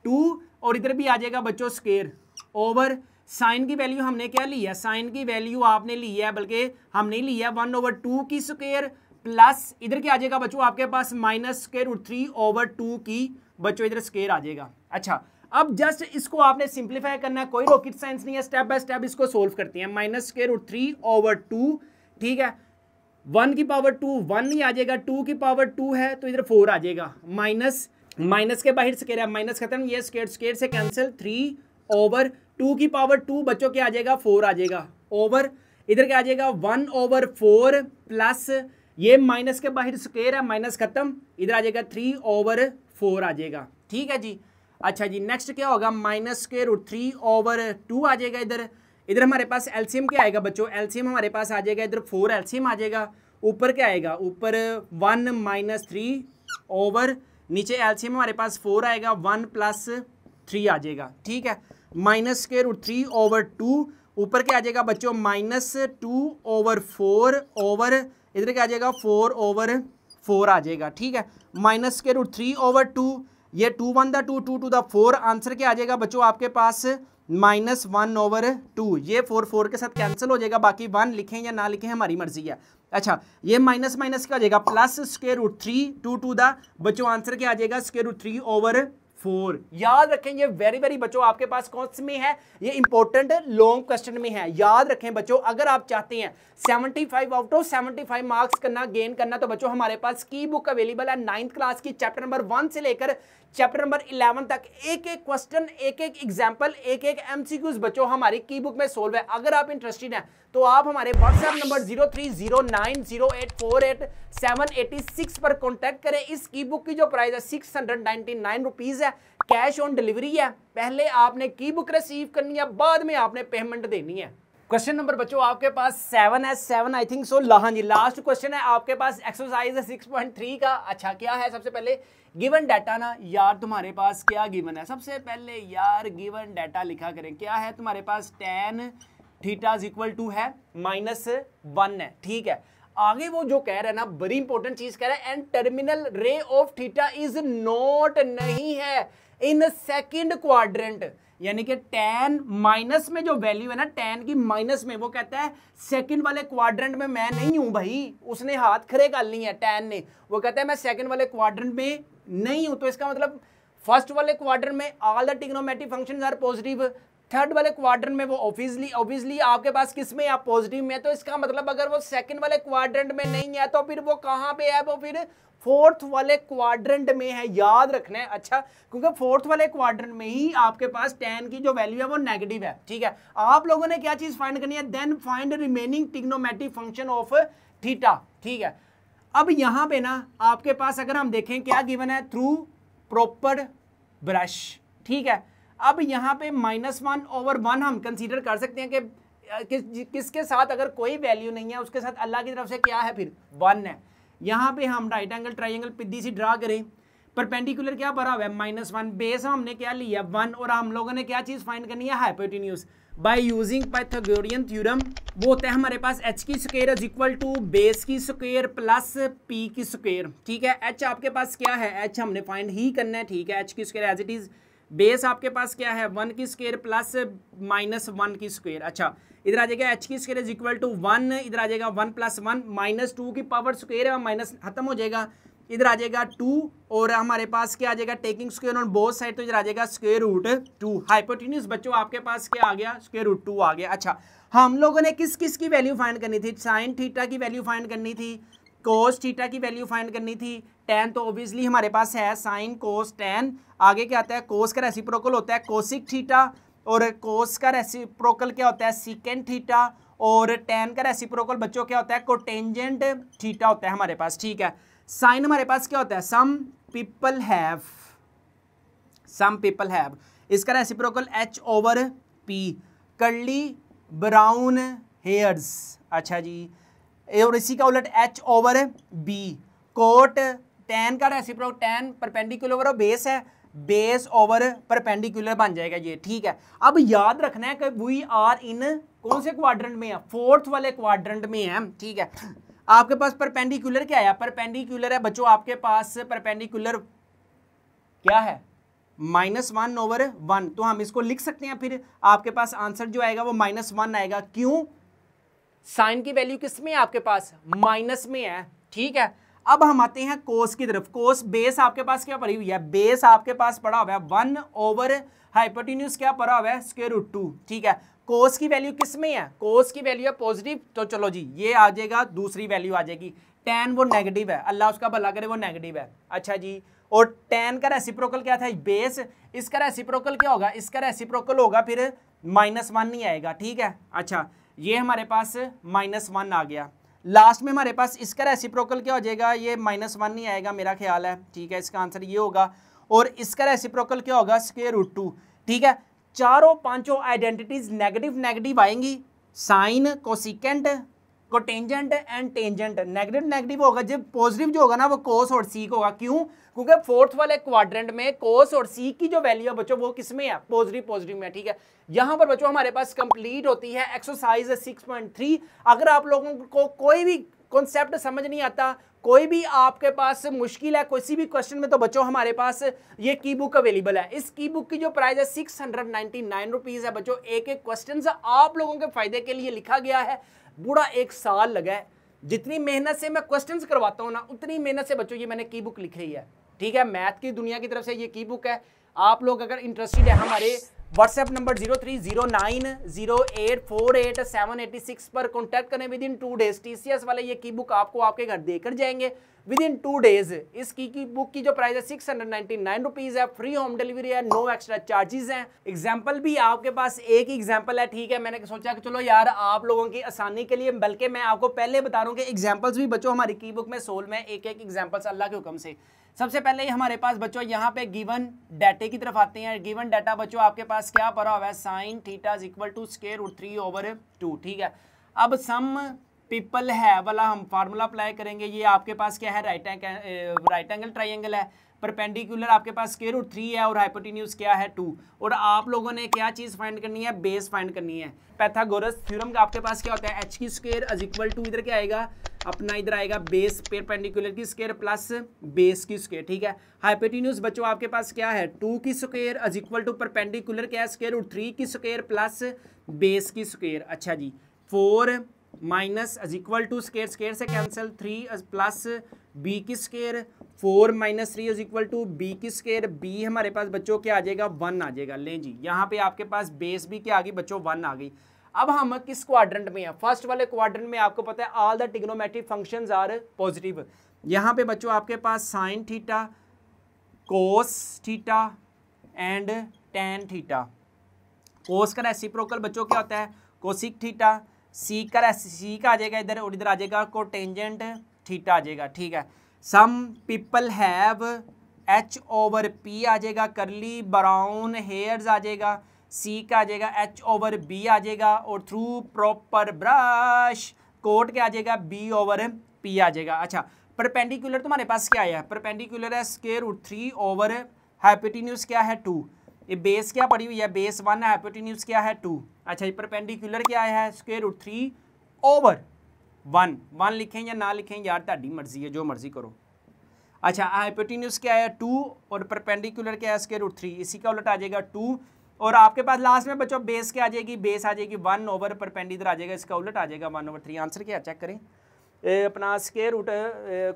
2, और इधर भी आ जाएगा बच्चों स्क्वायर ओवर, साइन की वैल्यू हमने क्या ली है, साइन की वैल्यू आपने ली है, बल्कि हम नहीं ली है 1 ओवर 2 की स्क्वायर, प्लस इधर क्या आ जाएगा बच्चों आपके पास माइनस स्क्वायर रूट 3 ओवर 2 की बच्चों इधर स्क्वायर आ जाएगा। अच्छा, अब जस्ट इसको आपने सिंप्लीफाई करना है, कोई रॉकेट साइंस नहीं है, स्टेप बाय स्टेप इसको सोल्व करते हैं। माइनस स्क्वायर रूट 3 ओवर 2, ठीक है, 1 की पावर 2 1 नहीं आ जाएगा, 2 की पावर 2 है तो इधर 4 आ जाएगा, माइनस माइनस के बाहर स्क्वायर है, माइनस खत्म, ये स्क्वायर स्क्वायर से कैंसिल, 3 ओवर 2 की पावर 2 बच्चों क्या आ जाएगा 4 आ जाएगा, ओवर इधर क्या आ जाएगा 1 ओवर 4 प्लस ये माइनस के बाहर स्क्वायर है, माइनस खत्म, इधर आ जाएगा 3 ओवर 4 आ जाएगा, ठीक है जी। अच्छा जी, नेक्स्ट क्या होगा माइनस स्क्वायर रूट 3 ओवर 2 आ जाएगा, इधर इधर हमारे पास एलसीएम क्या आएगा बच्चों, एलसीएम हमारे पास आ जाएगा इधर 4 एलसीएम आ जाएगा, ऊपर क्या आएगा ऊपर 1 माइनस 3 ओवर, नीचे एलसीएम हमारे पास 4 आएगा 1 प्लस 3 आ जाएगा, ठीक है। माइनस स्क्वायर रूट 3 ओवर 2, ऊपर क्या आ जाएगा बच्चों माइनस 2 ओवर 4 ओवर इधर क्या आ जाएगा 4 ओवर 4 आ जाएगा, ठीक है। माइनस स्क्वायर रूट 3 ओवर 2, ये 2 1 द 2 2 टू द 4, आंसर क्या आ जाएगा बच्चों आपके पास माइनस 1 ओवर 2, ये 4 4 के साथ कैंसिल हो जाएगा, बाकी 1 लिखें या ना लिखें हमारी मर्जी है। अच्छा, ये माइनस माइनस क्या हो जाएगा plus square root 3 2 to the बच्चों आंसर क्या आ जाएगा स्क्वायर रूट 3 ओवर 4। याद रखें ये वेरी बच्चों आपके पास कौन से में है, ये इंपॉर्टेंट लॉन्ग क्वेश्चन में है। याद रखें बच्चों, अगर आप चाहते हैं 75 आउट ऑफ 75 मार्क्स करना गेन करना, तो बच्चों हमारे पास की बुक अवेलेबल है 9th क्लास की, चैप्टर नंबर 1 से लेकर चैप्टर नंबर 11 तक, एक एक क्वेश्चन एक एक एग्जाम्पल एक एक एमसीक्यूज बच्चों हमारी की बुक में सोल्व है। अगर आप इंटरेस्टेड हैं तो आप हमारे व्हाट्सएप नंबर 0309084786 पर कॉन्टैक्ट करें। इस की बुक की जो प्राइस है 699 रुपीज है, कैश ऑन डिलीवरी है। पहले आपने की बुक रिसीव करनी है, बाद में आपने पेमेंट देनी है। क्वेश्चन नंबर बच्चों आपके पास 7 है, 7 आई थिंक सो, हाँ जी लास्ट क्वेश्चन है आपके पास, एक्सरसाइज है 6.3 का। अच्छा, क्या है सबसे पहले गिवन डाटा ना यार, तुम्हारे पास क्या गिवन है, सबसे पहले यार गिवन डाटा लिखा करें। क्या है तुम्हारे पास tan theta is equal to है -1 है, ठीक है। आगे वो जो कह रहा है ना, बड़ी इंपॉर्टेंट चीज कह रहा है, and terminal ray of theta is not नहीं है इन सेकंड क्वाड्रेंट, यानी कि tan माइनस में जो वैल्यू है ना, tan की माइनस में, वो कहता है सेकंड वाले क्वाड्रेंट में मैं नहीं हूं भाई, उसने हाथ खड़े कर ली है tan ने, वो कहता है मैं सेकंड वाले क्वाड्रेंट में नहीं हूं। तो इसका मतलब फर्स्ट वाले क्वाड्रेंट में all the trigonometric functions are positive, third वाले क्वाड्रेंट में वो ऑब्वियसली आपके पास किस में आप पॉजिटिव में है। तो इसका मतलब अगर वो सेकंड वाले क्वाड्रेंट में नहीं है तो फिर वो कहां पे है, वो फिर फोर्थ वाले क्वाड्रेंट में है, याद रखना है। अच्छा, क्योंकि फोर्थ वाले क्वाड्रेंट में ही आपके पास tan की जो वैल्यू है वो नेगेटिव है, ठीक है। आप लोगों ने क्या चीज फाइंड करनी है, then find remaining trigonometric function of theta, ठीक है। अब यहां पे ना आपके पास अगर हम देखें क्या गिवन है, थ्रू प्रॉपर ब्रश, ठीक है। अब यहाँ पे -1 ओवर 1 हम कंसीडर कर सकते हैं कि किसके साथ अगर कोई वैल्यू नहीं है उसके साथ अल्लाह की तरफ से क्या है फिर 1 है। यहाँ पे हम राइट एंगल ट्राइंगल पिद्दी सी ड्रा करें, परपेंडिकुलर क्या भरा हुआ है -1, बेस हमने क्या लिया 1, और हम लोगों ने क्या चीज़ फाइंड करनी है hypotenuse by using Pythagorean theorem. वो होता है हमारे पास h की square is equal to base की स्क्वायर प्लस p की स्क्वायर, ठीक है। h आपके पास क्या है, h हमने फाइंड ही करना है, ठीक है। h की square as it is, base आपके पास क्या है 1 की स्क्वायर प्लस -1 की स्क्वायर। अच्छा, इधर आ जाएगा h की स्क्वायर इज इक्वल टू 1, इधर आ जाएगा 1 + 1 -2 की पावर स्क्वायर है, माइनस खत्म हो जाएगा, इधर आ जाएगा 2 और हमारे पास क्या आ जाएगा taking square on both side, तो इधर आ जाएगा स्क्वायर रूट 2। हाइपोटेन्यूज बच्चों आपके पास क्या आ गया, स्क्वायर रूट 2 आ गया। अच्छा हम लोगों ने किस किस की वैल्यू फाइंड करनी थी, साइन थीटा की वैल्यू फाइंड करनी थी, कोस थीटा की वैल्यू फाइंड करनी थी, टेन तो ऑब्वियसली हमारे पास है साइन कोस टेन, आगे क्या आता है कोस का रेसिप्रोकल होता है कोसिक थीटा, और कोस का रेसिप्रोकल क्या होता है सीकेंट थीटा, और टेन का रेसिप्रोकल बच्चों क्या होता है कोटेंजेंट थीटा होता है हमारे पास। ठीक है, साइन हमारे पास क्या होता है सम पीपल हैव, इसका reciprocal h over p, curly brown hairs, अच्छा जी, और इसी का उलट h over b, cot tan का reciprocal, tan perpendicular over base है, बेस ओवर परपेंडिकुलर बन जाएगा ये। ठीक है, अब याद रखना है कि वी आर इन कौन से क्वाड्रेंट में है, फोर्थ वाले क्वाड्रेंट में है। ठीक है, आपके पास परपेंडिकुलर क्या है, परपेंडिकुलर है बच्चों आपके पास परपेंडिकुलर क्या है -1 ओवर 1, तो हम इसको लिख सकते हैं, फिर आपके पास आंसर जो आएगा वो -1 आएगा। क्यों, साइन की वैल्यू किस में है आपके पास, माइनस में है। ठीक है, अब हम आते हैं कोस की तरफ। कोस बेस आपके पास क्या पड़ी हुई है, बेस आपके पास पड़ा हुआ है 1 ओवर हाइपोटेन्यूज क्या पड़ा हुआ है स्क्वायर रूट 2। ठीक है, कोस की वैल्यू किस में है, कोस की वैल्यू है पॉजिटिव, तो चलो जी ये आ जाएगा, दूसरी वैल्यू आ जाएगी, टेन वो नेगेटिव है, अल्लाह उसका भला करे वो नेगेटिव है। अच्छा जी, और टेन का रेसिप्रोकल क्या था बेस, इसका रेसिप्रोकल क्या होगा, इसका रेसिप्रोकल होगा फिर -1 नहीं आएगा। ठीक है, अच्छा ये हमारे पास -1 आ गया, लास्ट में हमारे पास इसका रेसिप्रोकल क्या हो जाएगा, ये -1 नहीं आएगा मेरा ख्याल है। ठीक है, इसका आंसर ये होगा, और इसका रेसिप्रोकल क्या होगा स्क्वायर रूट 2। ठीक है, चारों पांचों आइडेंटिटीज नेगेटिव नेगेटिव आएंगी, sine cosecant cotangent and tangent negative negative होगा, जब पॉजिटिव जो होगा ना वो कोस और सीक होगा। क्यों, क्योंकि फोर्थ वाले क्वाड्रेंट में कोस और सीक की जो वैल्यू है बच्चों वो किस में है, पॉजिटिव में। ठीक है, यहां पर बच्चों हमारे पास कंप्लीट होती है एक्सरसाइज 6.3। अगर आप लोगों को कोई भी कॉन्सेप्ट समझ नहीं आता, कोई भी आपके पास मुश्किल है किसी भी क्वेश्चन में, तो बच्चों हमारे पास ये की बुक अवेलेबल है। इस की बुक की जो प्राइस है 699 रुपीज है बच्चों। एक एक क्वेश्चन आप लोगों के फायदे के लिए लिखा गया है, पूरा 1 साल लगा है। जितनी मेहनत से मैं क्वेश्चंस करवाता हूं ना, उतनी मेहनत से बच्चों ये मैंने की बुक लिखी है। ठीक है, मैथ की दुनिया की तरफ से ये की बुक है। आप लोग अगर इंटरेस्टेड है, हमारे व्हाट्सएप नंबर 0309084886 पर कॉन्टैक्ट करें। विद इन 2 डेज टीसीएस वाले ये की बुक आपको आपके घर देकर जाएंगे विद इन 2 डेज। इस की बुक की जो प्राइस है 699 रुपीज है, फ्री होम डिलीवरी है, नो एक्स्ट्रा चार्जेस हैं। एग्जाम्पल भी आपके पास एक ही एग्जाम्पल है। ठीक है, मैंने सोचा कि चलो यार आप लोगों की आसानी के लिए, बल्कि मैं आपको पहले बता रहा हूँ कि एग्जाम्पल्स भी बच्चों हमारी की बुक में 16 में एक एक एग्जाम्पल्स अल्लाह के हुक्म से। सबसे पहले हमारे पास बच्चों यहाँ पे गिवन डाटे की तरफ आते हैं। गिवन डाटा बच्चों आपके पास क्या पड़ा हुआ है, sine theta is equal to square root 3 over 2। ठीक है, अब सम पीपल है वाला हम फार्मूला अप्लाई करेंगे। ये आपके पास क्या है, राइट एंगल ट्राइंगल है, परपेंडिकुलर आपके पास स्क्वायर रूट 3 है और हाइपोटेन्यूज क्या है 2। और आप लोगों ने क्या चीज़ फाइंड करनी है, बेस फाइंड करनी है। पैथागोरस थ्योरम का आपके पास क्या होता है, h की स्क्वायर इज इक्वल टू, इधर क्या आएगा अपना, इधर आएगा बेस परपेंडिकुलर की स्क्वायर प्लस बेस की स्क्वायर। ठीक है, हाइपोटेन्यूज बच्चों आपके पास क्या है, 2 की square is equal to perpendicular क्या है स्क्वायर रूट 3 की स्क्वायर प्लस बेस की स्क्वायर। अच्छा जी, 4 minus is equal to square, square से कैंसिल, 3 प्लस बी की square, 4 minus 3 is equal to B की स्क्वायर। बी हमारे पास बच्चों क्या आ जाएगा, 1 आ जाएगा। लें जी, यहाँ पे आपके पास बेस भी क्या आ गई बच्चों, 1 आ गई। अब हम किस क्वाड्रेंट में हैं, फर्स्ट वाले क्वाड्रेंट में आपको पता है all the trigonometric functions are positive. यहाँ पे बच्चों आपके पास sine theta, cos theta and tan theta. Cos का रेसिप्रोकल बच्चों क्या होता है, कोसिक थीटा। सी का आ जाएगा इधर, और इधर आ जाएगा कोटेंजेंट थीटा आ जाएगा। ठीक है, some people have h over p आ जाएगा, करली ब्राउन हेयर्स आ जाएगा, सी का आ जाएगा h ओवर b आ जाएगा, और थ्रू प्रॉपर ब्रश कोट क्या आ जाएगा, b ओवर p आ जाएगा। अच्छा, परपेंडिकुलर तुम्हारे पास क्या आया, परपेंडिकुलर है स्क्वायर रूट 3 ओवर हाइपोटेन्यूज क्या है 2। ये बेस क्या पड़ी हुई है, बेस 1 है, हाइपोटेन्यूज क्या है 2। अच्छा, ये परपेंडिकुलर क्या है स्क्वायर रूट 3 ओवर 1 लिखें या ना लिखें यार ਤੁਹਾਡੀ मर्जी है, जो मर्जी करो। अच्छा, हाइपोटेन्यूज क्या है 2 और परपेंडिकुलर क्या है स्क्वायर रूट 3, इसी का उलट आ जाएगा 2। और आपके पास लास्ट में बच्चों बेस क्या आ जाएगी, बेस आ जाएगी 1 ओवर परपेंडिकुलर आ जाएगा, इसका उलट आ जाएगा 1 ओवर 3। आंसर क्या है चेक करें, अपना स्क्वायर रूट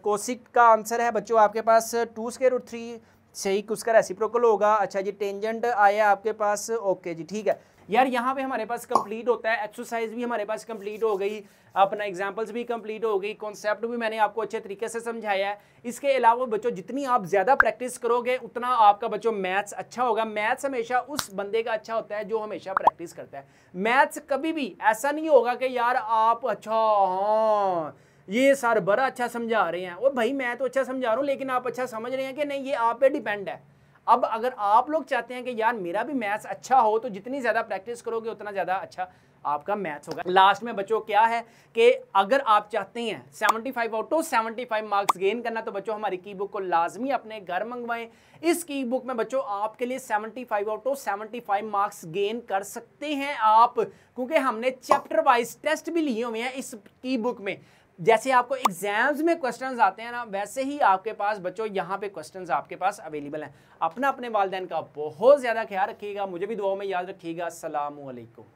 कोसिक का आंसर है बच्चों आपके पास 2 स्क्वायर रूट 3 सही, उसका रेसिप्रोकल होगा। अच्छा जी, टेंजेंट आया आपके पास, ओके जी ठीक है यार। यहाँ पे हमारे पास कंप्लीट होता है, एक्सरसाइज भी हमारे पास कंप्लीट हो गई, अपना एग्जांपल्स भी कंप्लीट हो गई, कॉन्सेप्ट भी मैंने आपको अच्छे तरीके से समझाया है। इसके अलावा बच्चों जितनी आप ज़्यादा प्रैक्टिस करोगे उतना आपका बच्चों मैथ्स अच्छा होगा। मैथ्स हमेशा उस बंदे का अच्छा होता है जो हमेशा प्रैक्टिस करता है। मैथ्स कभी भी ऐसा नहीं होगा कि यार आप अच्छा हाँ ये सर बड़ा अच्छा समझा रहे हैं, ओ भाई मैं तो अच्छा समझा रहा हूँ लेकिन आप अच्छा समझ रहे हैं कि नहीं, ये आप पे डिपेंड है। अब अगर आप लोग चाहते हैं कि यार मेरा भी मैथ्स अच्छा हो तो जितनी ज़्यादा प्रैक्टिस करोगे उतना ज़्यादा अच्छा आपका मैथ्स होगा। लास्ट में बच्चों क्या है कि अगर आप चाहते हैं 75 आउट ऑफ 75 मार्क्स गेन करना तो बच्चों हमारी की बुक को लाजमी अपने घर मंगवाएं। इस की बुक में बच्चों आपके लिए 75 आउट ऑफ 75 मार्क्स गेन कर सकते हैं आप, क्योंकि हमने चैप्टर वाइज टेस्ट भी लिए हुए हैं इस की बुक में। जैसे आपको एग्जाम्स में क्वेश्चंस आते हैं ना, वैसे ही आपके पास बच्चों यहाँ पे क्वेश्चंस आपके पास अवेलेबल हैं। अपने वालिदैन का बहुत ज़्यादा ख्याल रखिएगा, मुझे भी दुआओं में याद रखिएगा। अस्सलामु अलैकुम।